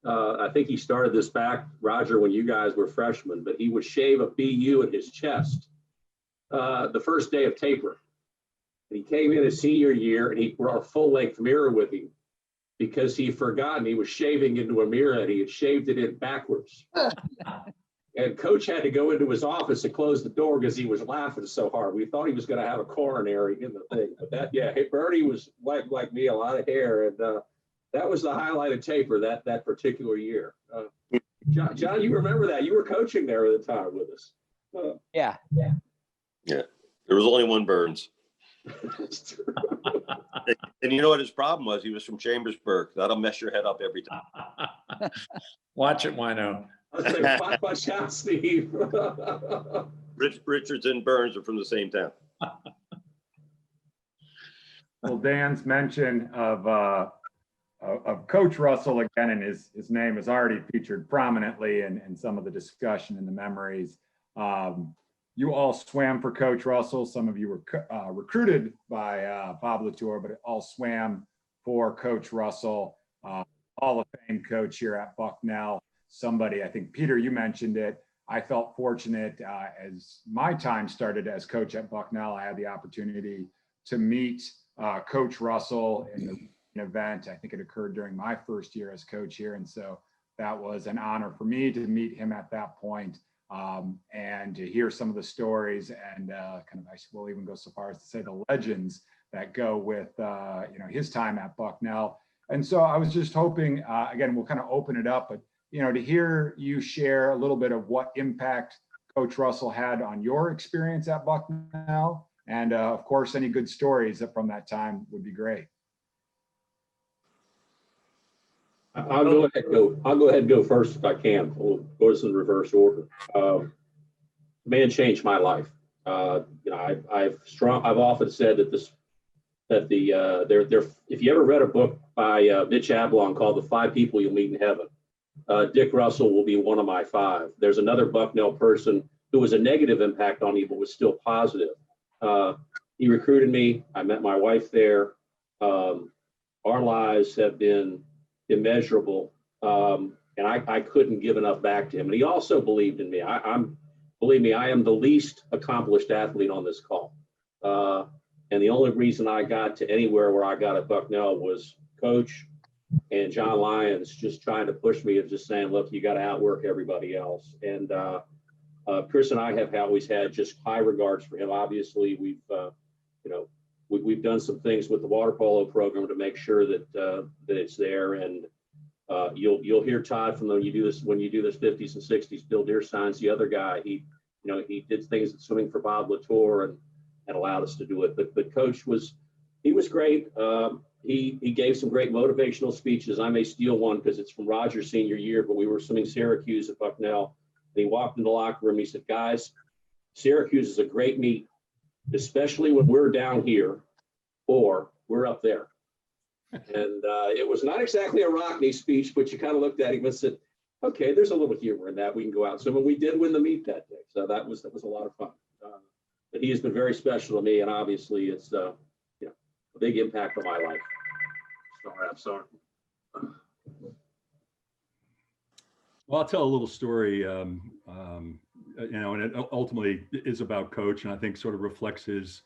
I think he started this back, Roger, when you guys were freshmen, but he would shave a BU in his chest the first day of taper. And he came in his senior year, and he brought a full-length mirror with him because he'd forgotten he was shaving into a mirror, and he had shaved it in backwards. And coach had to go into his office and close the door because he was laughing so hard. We thought he was going to have a coronary in the thing. But Bernie was like me, a lot of hair. And that was the highlight of taper that particular year. John, you remember that. You were coaching there at the time with us. Yeah. There was only one Burns. And you know what his problem was? He was from Chambersburg. That'll mess your head up every time. Watch it, Wino. Watch out, Steve. Richards and Burns are from the same town. Well, Dan's mention of Coach Russell again, and his name is already featured prominently in some of the discussion and the memories. You all swam for Coach Russell. Some of you were recruited by Bob Latour, but all swam for Coach Russell, Hall of Fame coach here at Bucknell. Somebody, I think, Peter, you mentioned it. I felt fortunate as my time started as coach at Bucknell. I had the opportunity to meet Coach Russell in an event. I think it occurred during my first year as coach here. And so that was an honor for me to meet him at that point. And to hear some of the stories and I will even go so far as to say the legends that go with his time at Bucknell. And so I was just hoping, again, we'll kind of open it up, but to hear you share a little bit of what impact Coach Russell had on your experience at Bucknell. And of course, any good stories from that time would be great. I'll go ahead and go first if I can. We'll go this in reverse order. Man changed my life. I've often said that if you ever read a book by Mitch Ablon called The 5 People You'll Meet in Heaven, Dick Russell will be one of my 5. There's another Bucknell person who was a negative impact on me, but was still positive. He recruited me. I met my wife there. Our lives have been immeasurable, and I couldn't give enough back to him. And he also believed in me. Believe me, I am the least accomplished athlete on this call. And the only reason I got to anywhere where I got at Bucknell was Coach and John Lyons just trying to push me of just saying, look, you got to outwork everybody else. And Chris and I have always had just high regards for him. Obviously, we've done some things with the water polo program to make sure that it's there. And you'll hear Todd from when you do this 50s and 60s. Bill Deerstein's the other guy. He did things at swimming for Bob Latour and allowed us to do it. But Coach was great. He gave some great motivational speeches. I may steal one because it's from Roger's senior year, but we were swimming Syracuse at Bucknell. And he walked in the locker room. He said, guys, Syracuse is a great meet, especially when we're down here or we're up there. And it was not exactly a Rockney speech, but you kind of looked at him and said, okay, there's a little humor in that. We can go out. So we did win the meet that day. So that was a lot of fun. But he has been very special to me. And obviously it's a big impact on my life. I'm sorry. Well, I'll tell a little story, and it ultimately is about Coach, and I think sort of reflects his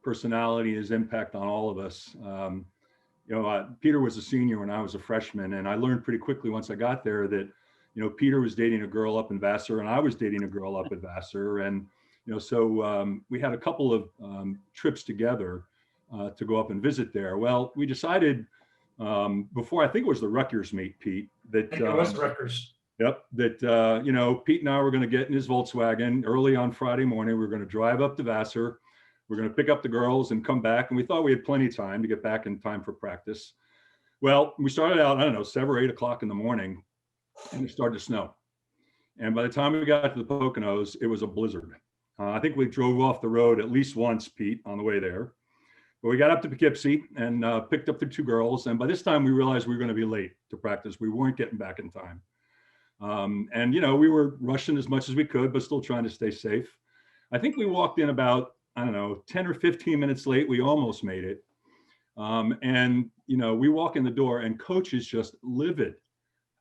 personality, his impact on all of us. Peter was a senior when I was a freshman, and I learned pretty quickly once I got there that, Peter was dating a girl up in Vassar, and I was dating a girl up at Vassar, and so we had a couple of trips together to go up and visit there. Well, we decided before, I think it was the Rutgers meet, Pete, that I think it was Rutgers. Yep. That, Pete and I were going to get in his Volkswagen early on Friday morning. We were going to drive up to Vassar. We're going to pick up the girls and come back. And we thought we had plenty of time to get back in time for practice. Well, we started out, 7 or 8 o'clock in the morning, and it started to snow. And by the time we got to the Poconos, it was a blizzard. I think we drove off the road at least once, Pete, on the way there. But we got up to Poughkeepsie and picked up the 2 girls. And by this time, we realized we were going to be late to practice. We weren't getting back in time. We were rushing as much as we could, but still trying to stay safe. I think we walked in about, 10 or 15 minutes late. We almost made it. We walk in the door and Coach is just livid.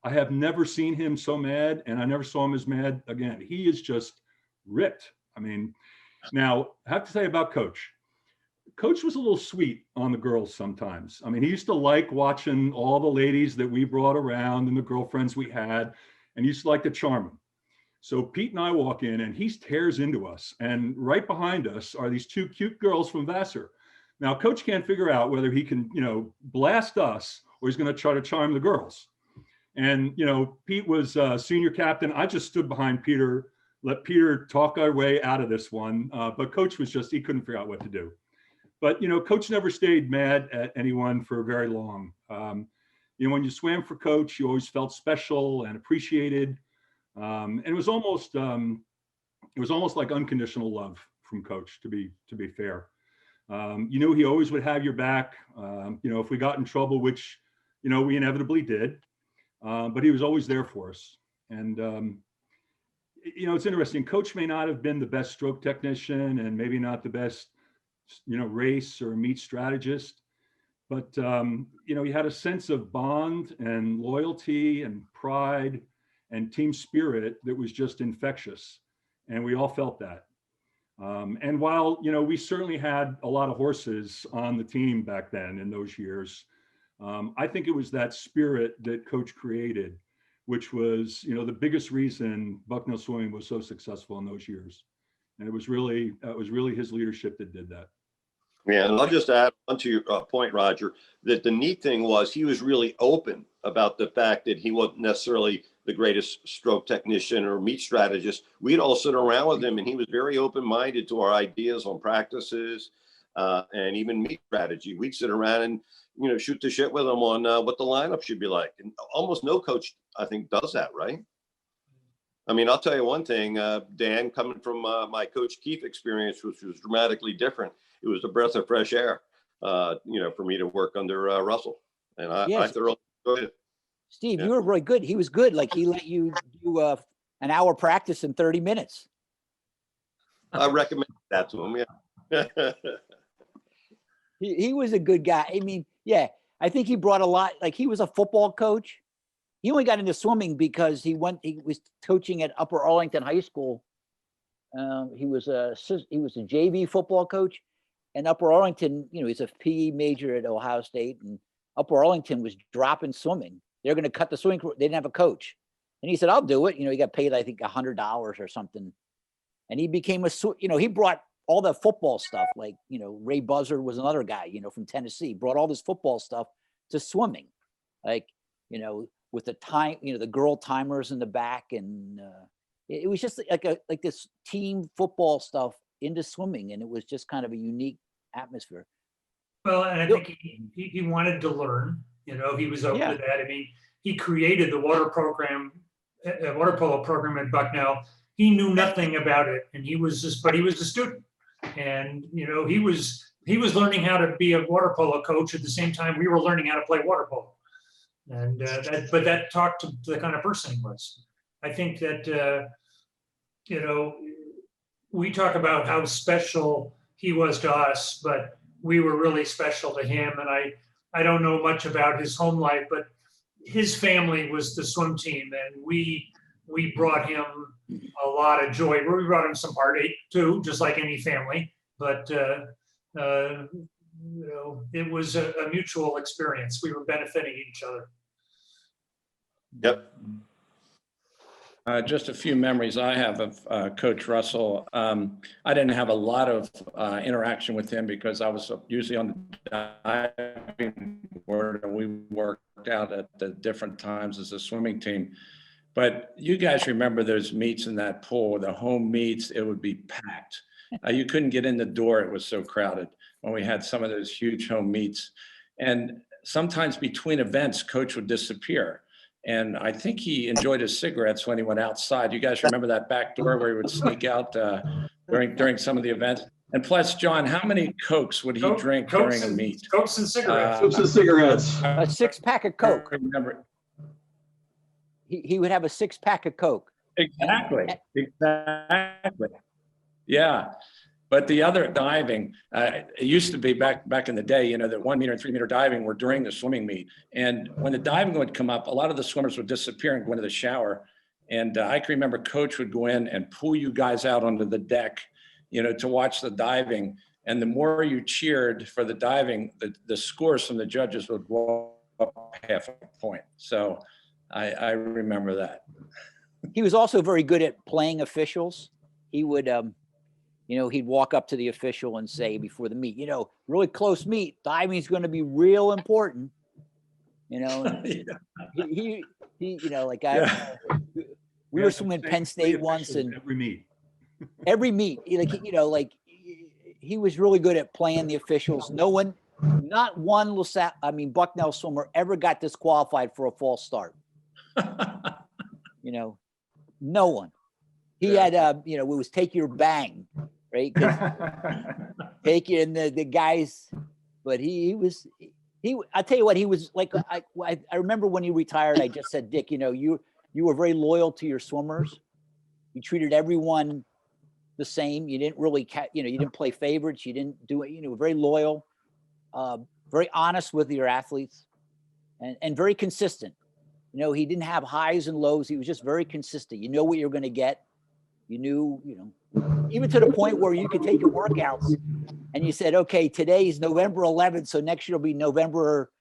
I have never seen him so mad, and I never saw him as mad again. He is just ripped. Now I have to say about Coach. Coach was a little sweet on the girls sometimes. He used to like watching all the ladies that we brought around and the girlfriends we had, and he used to like to charm them. So Pete and I walk in and he tears into us, and right behind us are these 2 cute girls from Vassar. Now, Coach can't figure out whether he can, blast us or he's going to try to charm the girls. And, Pete was senior captain. I just stood behind Peter, let Peter talk our way out of this one. But Coach was he couldn't figure out what to do. But, Coach never stayed mad at anyone for very long. When you swam for Coach, you always felt special and appreciated. And it was almost like unconditional love from Coach, to be fair. You knew he always would have your back, if we got in trouble, which, we inevitably did, but he was always there for us. And, it's interesting. Coach may not have been the best stroke technician and maybe not the best, race or meet strategist, but, he had a sense of bond and loyalty and pride and team spirit that was just infectious. And we all felt that. And while, we certainly had a lot of horses on the team back then in those years, I think it was that spirit that Coach created, which was, the biggest reason Bucknell Swimming was so successful in those years. And it was really his leadership that did that. Yeah, and I'll just add on to your point, Roger, that the neat thing was he was really open about the fact that he wasn't necessarily the greatest stroke technician or meet strategist. We'd all sit around with him, and he was very open-minded to our ideas on practices and even meet strategy. We'd sit around and, you know, shoot the shit with him on what the lineup should be like. And almost no coach, I think, does that, right? I mean, I'll tell you one thing, Dan, coming from my Coach Keith experience, which was dramatically different, it was a breath of fresh air, you know, for me to work under Russell. And I thoroughly enjoyed it. Steve, you were very good. He was good. Like, he let you do an hour practice in 30 minutes. I recommend that to him, yeah. He was a good guy. I mean, yeah, I think he brought a lot. Like, he was a football coach. He only got into swimming because he was coaching at Upper Arlington High School. He was a JV football coach, and Upper Arlington, you know, he's a PE major at Ohio State, and Upper Arlington was dropping swimming. They're going to cut the swimming. They didn't have a coach, and he said, "I'll do it." You know, he got paid, I think, $100 or something, and he became he brought all the football stuff. Like, you know, Ray Buzzard was another guy, you know, from Tennessee, brought all this football stuff to swimming, like, you know, with the time, you know, the girl timers in the back, and it was just like this team football stuff into swimming, and it was just kind of a unique atmosphere. Well, and I think he wanted to learn. You know, he was open to that. I mean, he created the water polo program at Bucknell. He knew nothing about it, and but he was a student, and you know, he was learning how to be a water polo coach at the same time we were learning how to play water polo. And that talked to the kind of person he was. I think that, you know, we talk about how special he was to us, but we were really special to him. And I don't know much about his home life, but his family was the swim team, and we brought him a lot of joy. We brought him some heartache too, just like any family. But you know, it was a mutual experience. We were benefiting each other. Yep. Just a few memories I have of Coach Russell. I didn't have a lot of interaction with him because I was usually on the diving board, and we worked out at the different times as a swimming team. But you guys remember those meets in that pool, the home meets, it would be packed. You couldn't get in the door, it was so crowded when we had some of those huge home meets. And sometimes between events, Coach would disappear. And I think he enjoyed his cigarettes when he went outside. You guys remember that back door where he would sneak out during some of the events? And plus, John, how many Cokes would he drink during a meet? Cokes and cigarettes. Cokes and cigarettes. A 6-pack of Coke. I remember. He would have a 6-pack of Coke. Exactly. Yeah. But the other diving, it used to be back in the day, you know, that 1 meter and 3 meter diving were during the swimming meet. And when the diving would come up, a lot of the swimmers would disappear and go into the shower. And I can remember Coach would go in and pull you guys out onto the deck, you know, to watch the diving. And the more you cheered for the diving, the scores from the judges would go up half a point. So I remember that. He was also very good at playing officials. He would, you know, he'd walk up to the official and say before the meet, you know, really close meet, diving is going to be real important. You know, he you know, like we were swimming at Penn State once, and every meet, like, you know, like he was really good at playing the officials. Not one Bucknell swimmer ever got disqualified for a false start. You know, no one. He had, you know, it was take your bang, right? Take it, and the guys, but I tell you what, he was like, I remember when he retired, I just said, Dick, you know, you were very loyal to your swimmers. You treated everyone the same. You didn't really, you know, you didn't play favorites. You didn't do it, you know, very loyal, very honest with your athletes, and very consistent. You know, he didn't have highs and lows. He was just very consistent. You know what you're going to get. You knew, you know, even to the point where you could take your workouts and you said, okay, today is November 11th. So next year will be November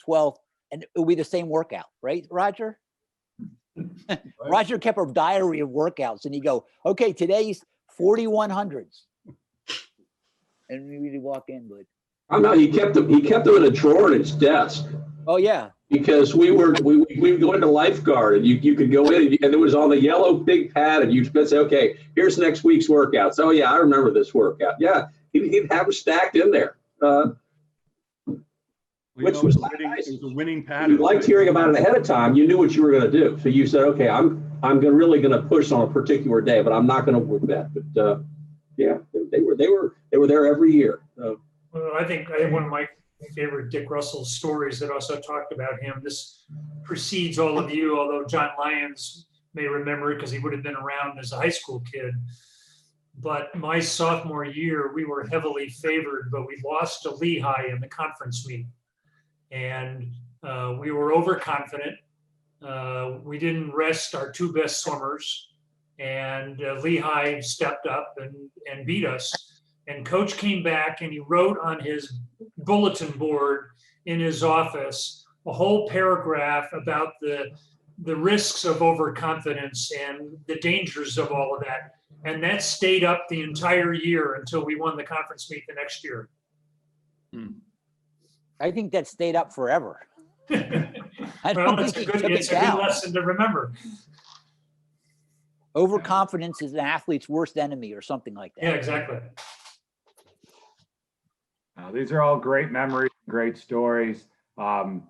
12th, and it'll be the same workout, right, Roger? Right. Roger kept a diary of workouts, and he'd go, okay, today's 4100s. And we'd walk in, but. Oh no, he kept them in a drawer in his desk. Oh yeah. because we go into lifeguard, and you could go in, and it was on the yellow big pad, and you'd say, okay, here's next week's workouts. Oh yeah, I remember this workout. Yeah, he'd have them stacked in there. Which was nice. It was a winning You pattern. liked hearing about it ahead of time. You knew what you were going to do, so you said, okay, I'm really going to push on a particular day, but I'm not going to work that. But yeah, they were there every year. Well, I think one of my favorite Dick Russell stories that also talked about him. This precedes all of you, although John Lyons may remember it because he would have been around as a high school kid. But my sophomore year, we were heavily favored, but we lost to Lehigh in the conference meet. And we were overconfident. We didn't rest our two best swimmers. And Lehigh stepped up and beat us. And coach came back and he wrote on his bulletin board in his office a whole paragraph about the risks of overconfidence and the dangers of all of that. And that stayed up the entire year until we won the conference meet the next year. I think that stayed up forever. Well, it's a good lesson to remember. Overconfidence is an athlete's worst enemy or something like that. Yeah, exactly. These are all great memories, great stories. It's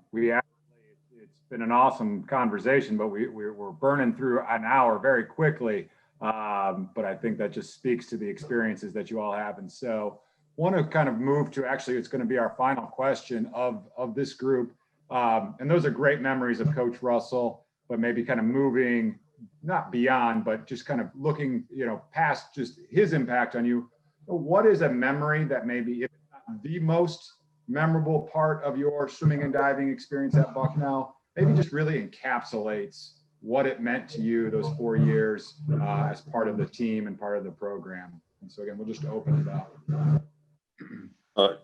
been an awesome conversation, but we're burning through an hour very quickly. But I think that just speaks to the experiences that you all have. And so want to kind of move to, actually, it's going to be our final question of this group. And those are great memories of Coach Russell, but maybe kind of moving, not beyond, but just kind of looking, past just his impact on you. What is a memory that maybe, if not the most memorable part of your swimming and diving experience at Bucknell, maybe just really encapsulates what it meant to you those 4 years as part of the team and part of the program? And so again, we'll just open it up.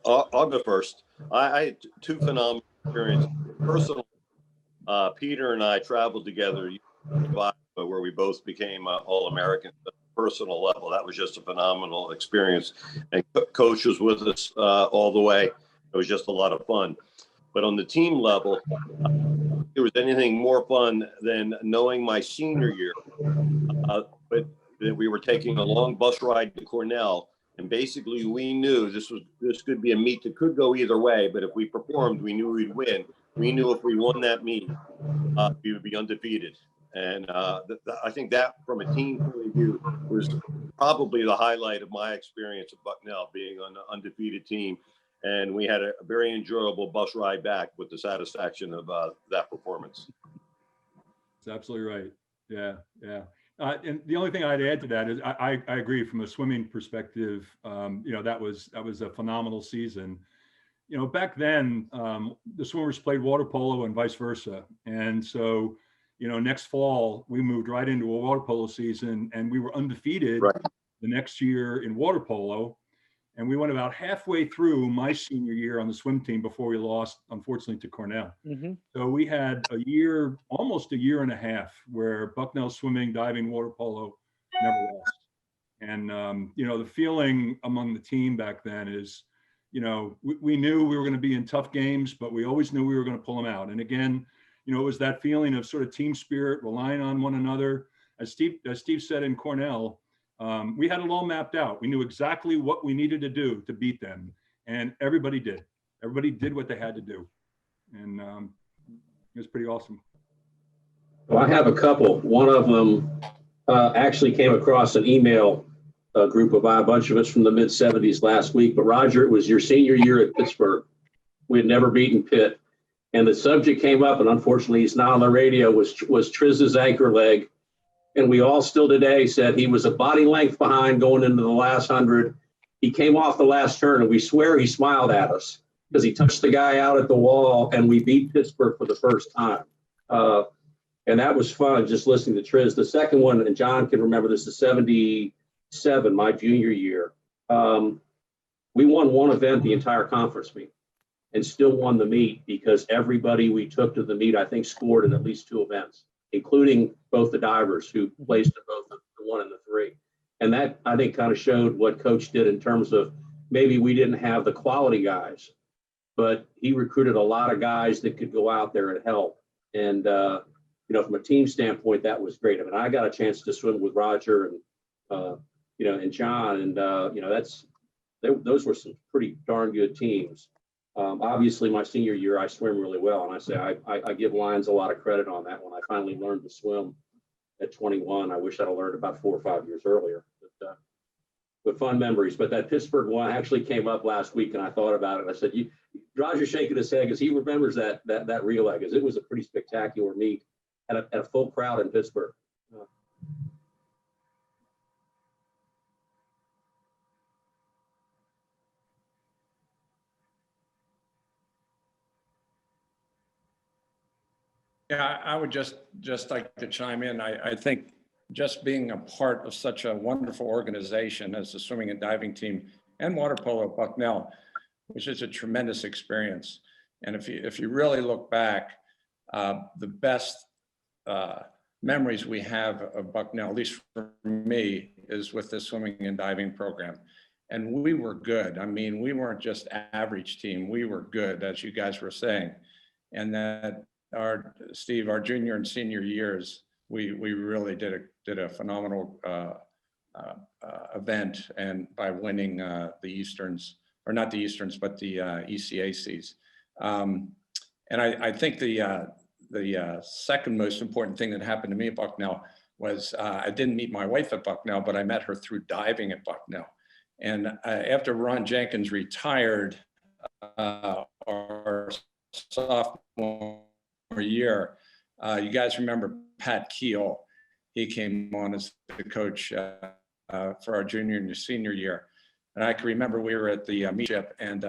I'll go first. I had two phenomenal experiences. Personal, Peter and I traveled together where we both became All-Americans. At a personal level, that was just a phenomenal experience. And Coach was with us all the way. It was just a lot of fun. But on the team level, there was anything more fun than knowing my senior year, but that we were taking a long bus ride to Cornell. And basically we knew this could be a meet that could go either way, but if we performed, we knew we'd win. We knew if we won that meet, we would be undefeated. And I think that, from a team point of view, was probably the highlight of my experience at Bucknell, being on an undefeated team. And we had a very enjoyable bus ride back with the satisfaction of that performance. That's absolutely right. Yeah, yeah. And the only thing I'd add to that is I agree from a swimming perspective. That was a phenomenal season. Back then the swimmers played water polo and vice versa, and so next fall we moved right into a water polo season, and we were undefeated the next year in water polo. And we went about halfway through my senior year on the swim team before we lost, unfortunately, to Cornell. Mm-hmm. So we had almost a year and a half, where Bucknell swimming, diving, water polo never lost. And, the feeling among the team back then is, we knew we were going to be in tough games, but we always knew we were going to pull them out. And again, it was that feeling of sort of team spirit, relying on one another. As Steve said in Cornell, we had it all mapped out. We knew exactly what we needed to do to beat them, and everybody did. Everybody did what they had to do, and it was pretty awesome. Well, I have a couple. One of them actually came across an email group of a bunch of us from the mid-'70s last week. But Roger, it was your senior year at Pittsburgh. We had never beaten Pitt, and the subject came up, and unfortunately he's not on the radio, was Triz's anchor leg. And we all still today said he was a body length behind going into the last 100. He came off the last turn, and we swear he smiled at us because he touched the guy out at the wall, and we beat Pittsburgh for the first time. And that was fun, just listening to Triz. The second one, and John can remember this, is 77, my junior year. We won one event the entire conference meet and still won the meet because everybody we took to the meet, I think, scored in at least 2 events, including both the divers who placed in both the 1 and the 3. And that, I think, kind of showed what Coach did in terms of maybe we didn't have the quality guys, but he recruited a lot of guys that could go out there and help. And, from a team standpoint, that was great. I mean, I got a chance to swim with Roger and, and John, and, those were some pretty darn good teams. Obviously, my senior year, I swim really well. And I say I give Lyons a lot of credit on that. When I finally learned to swim at 21, I wish I'd have learned about 4 or 5 years earlier. But fun memories. But that Pittsburgh one actually came up last week, and I thought about it. I said, Roger's shaking his head because he remembers that relay, because it was a pretty spectacular meet at a full crowd in Pittsburgh. Yeah, I would just like to chime in. I think just being a part of such a wonderful organization as the swimming and diving team and water polo at Bucknell, which is a tremendous experience. And if you really look back, the best memories we have of Bucknell, at least for me, is with the swimming and diving program. And we were good. I mean, we weren't just average team. We were good, as you guys were saying. And that our junior and senior years, we really did a phenomenal event, and by winning the Easterns, or not the Easterns, but the ECACs. And I think the second most important thing that happened to me at Bucknell was I didn't meet my wife at Bucknell, but I met her through diving at Bucknell. And after Ron Jenkins retired, our sophomore year, you guys remember Pat Keel? He came on as the coach for our junior and senior year. And I can remember we were at the meet-up, and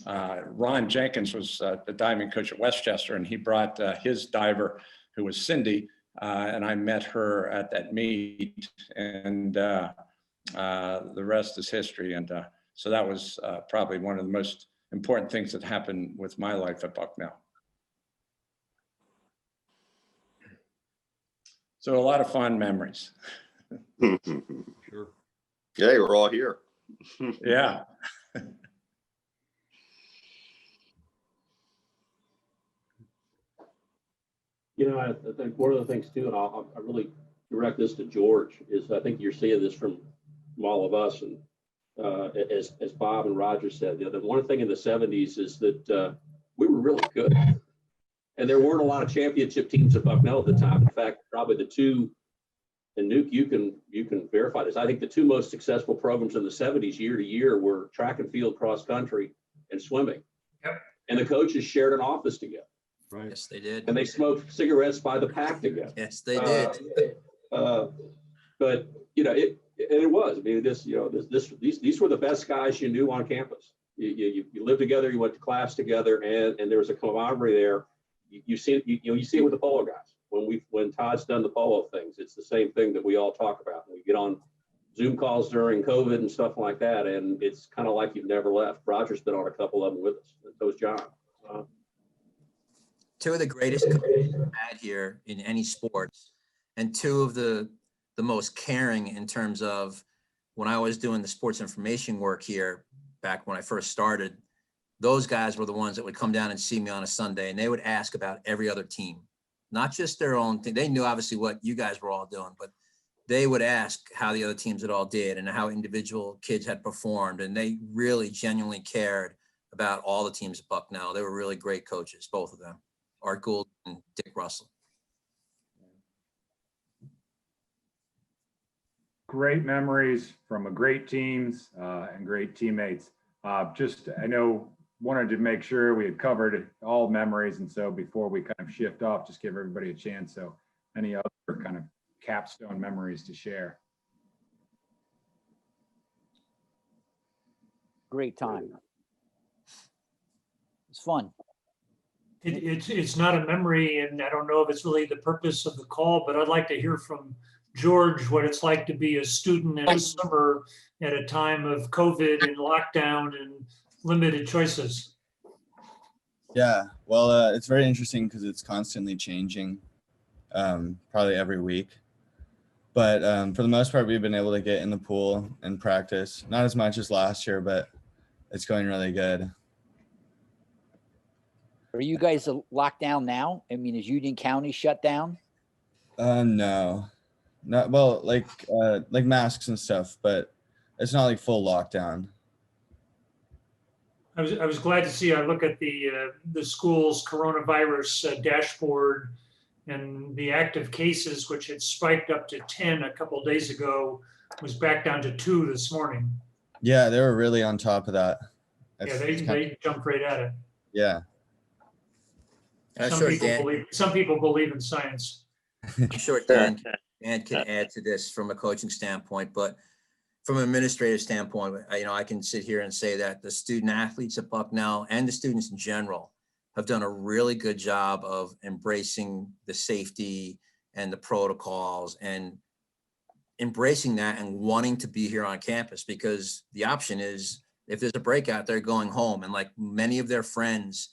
Ron Jenkins was the diving coach at Westchester, and he brought his diver, who was Cindy, and I met her at that meet, and the rest is history. And so that was probably one of the most important things that happened with my life at Bucknell. So a lot of fond memories. Sure. Yeah, we're all here. Yeah. I think one of the things too, and I really direct this to George, is I think you're seeing this from all of us, and as Bob and Roger said, the one thing in the 70s is that we were really good. And there weren't a lot of championship teams at Bucknell at the time. In fact, probably the two, and Nuke, you can verify this, I think the two most successful programs in the 70s year to year were track and field, cross country, and swimming. Yep. And the coaches shared an office together. Right. Yes, they did. And they smoked cigarettes by the pack together. Yes, they did. But it was. I mean, these were the best guys you knew on campus. You lived together, you went to class together, and there was a camaraderie there. You see it with the polo guys. When Todd's done the polo things, it's the same thing that we all talk about. We get on Zoom calls during COVID and stuff like that, and it's kind of like you've never left. Roger's been on a couple of them with us. So is John. Two of the greatest coaches we've had here in any sports, and two of the most caring in terms of when I was doing the sports information work here back when I first started. Those guys were the ones that would come down and see me on a Sunday, and they would ask about every other team, not just their own thing. They knew obviously what you guys were all doing, but they would ask how the other teams had all did and how individual kids had performed. And they really genuinely cared about all the teams at Bucknell. They were really great coaches, both of them, Art Gould and Dick Russell. Great memories from a great teams and great teammates. I know, wanted to make sure we had covered all memories. And so before we kind of shift off, just give everybody a chance. So any other kind of capstone memories to share? Great time. It's fun. It's not a memory, and I don't know if it's really the purpose of the call, but I'd like to hear from George what it's like to be a student in the summer at a time of COVID and lockdown and limited choices. Yeah, well, it's very interesting because it's constantly changing, probably every week. But for the most part, we've been able to get in the pool and practice. Not as much as last year, but it's going really good. Are you guys locked down now? I mean, is Union County shut down? No, not well, like masks and stuff, but it's not like full lockdown. I was glad to see, I look at the school's coronavirus dashboard, and the active cases, which had spiked up to 10 a couple of days ago, was back down to 2 this morning. Yeah, they were really on top of that. Yeah, they jumped right at it. Yeah. Some people believe in science. I'm sure Dan can add to this from a coaching standpoint, but from an administrative standpoint, I can sit here and say that the student athletes at Bucknell and the students in general have done a really good job of embracing the safety and the protocols and embracing that and wanting to be here on campus, because the option is, if there's a breakout, they're going home. And like many of their friends,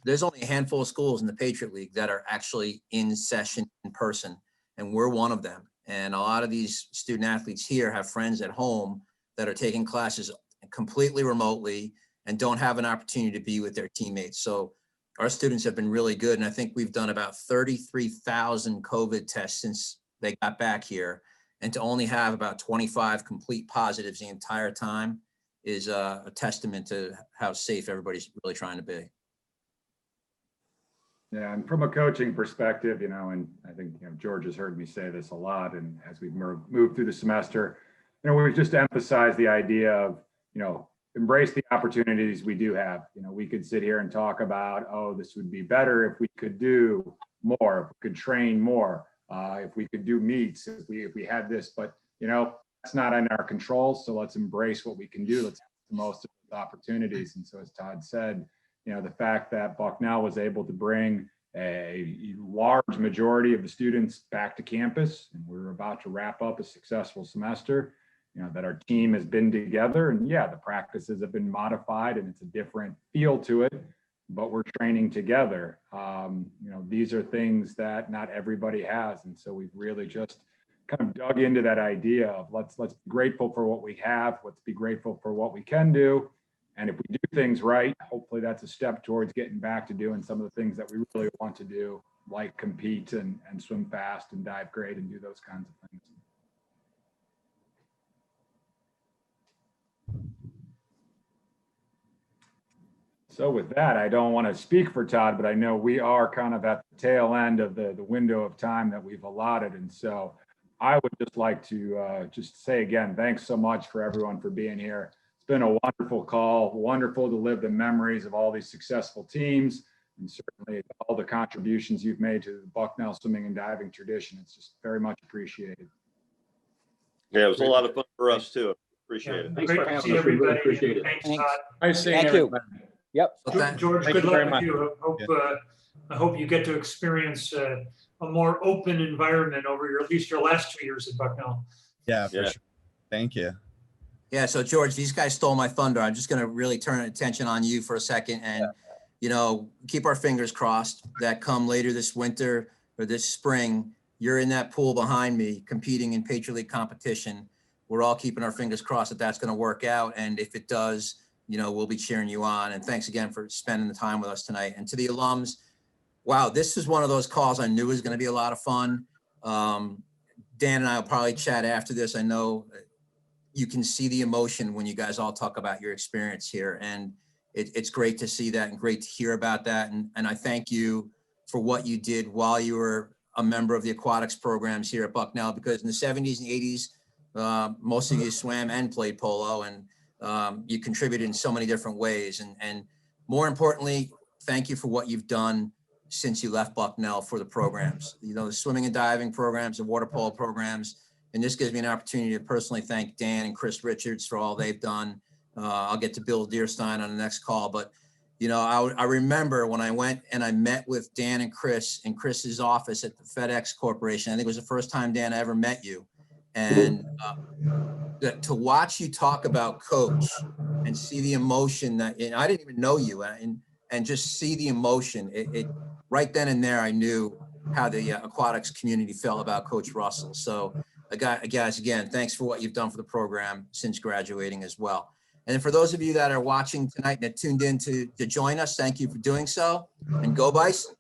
there's only a handful of schools in the Patriot League that are actually in session in person, and we're one of them. And a lot of these student athletes here have friends at home that are taking classes completely remotely and don't have an opportunity to be with their teammates. So our students have been really good. And I think we've done about 33,000 COVID tests since they got back here. And to only have about 25 complete positives the entire time is a testament to how safe everybody's really trying to be. Yeah, and from a coaching perspective, and I think George has heard me say this a lot, and as we've moved through the semester, we've just emphasized the idea of embrace the opportunities we do have. We could sit here and talk about, oh, this would be better if we could do more, if we could train more, if we could do meets, if we had this, but that's not in our control. So let's embrace what we can do. Let's make the most of the opportunities. And so, as Todd said, the fact that Bucknell was able to bring a large majority of the students back to campus, and we're about to wrap up a successful semester, that our team has been together, and yeah, the practices have been modified and it's a different feel to it, but we're training together. These are things that not everybody has. And so we've really just kind of dug into that idea of let's be grateful for what we have. Let's be grateful for what we can do. And if we do things right, hopefully that's a step towards getting back to doing some of the things that we really want to do, like compete and swim fast and dive great and do those kinds of things. So with that, I don't want to speak for Todd, but I know we are kind of at the tail end of the window of time that we've allotted. And so I would just like to just say again, thanks so much for everyone for being here. It's been a wonderful call, wonderful to live the memories of all these successful teams, and certainly all the contributions you've made to the Bucknell swimming and diving tradition. It's just very much appreciated. Yeah, it was a lot of fun for us too. Appreciate it. Thanks for having us. We really appreciate it. Thanks, Thanks. Todd. Nice seeing Thank you. everybody. Yep. George, Thank good you very luck with much. you. I hope you get to experience a more open environment over at least your last 2 years at Bucknell. Yeah, for sure. Thank you. Yeah, so George, these guys stole my thunder. I'm just going to really turn attention on you for a second and, keep our fingers crossed that come later this winter or this spring, you're in that pool behind me competing in Patriot League competition. We're all keeping our fingers crossed that that's going to work out. And if it does, we'll be cheering you on. And thanks again for spending the time with us tonight. And to the alums, wow, this is one of those calls I knew was going to be a lot of fun. Dan and I will probably chat after this. I know you can see the emotion when you guys all talk about your experience here. And it's great to see that and great to hear about that. And I thank you for what you did while you were a member of the aquatics programs here at Bucknell, because in the 70s and 80s, most of you swam and played polo, and you contributed in so many different ways. And more importantly, thank you for what you've done since you left Bucknell for the programs, the swimming and diving programs, the water polo programs. And this gives me an opportunity to personally thank Dan and Chris Richards for all they've done. I'll get to Bill Deerstein on the next call, but I remember when I went and I met with Dan and Chris in Chris's office at the FedEx Corporation. I think it was the first time, Dan, I ever met you. And to watch you talk about Coach and see the emotion that, and I didn't even know you, and just see the emotion, it right then and there, I knew how the aquatics community felt about Coach Russell. So guys, again, thanks for what you've done for the program since graduating as well. And for those of you that are watching tonight that tuned in to join us, thank you for doing so. And go Bison.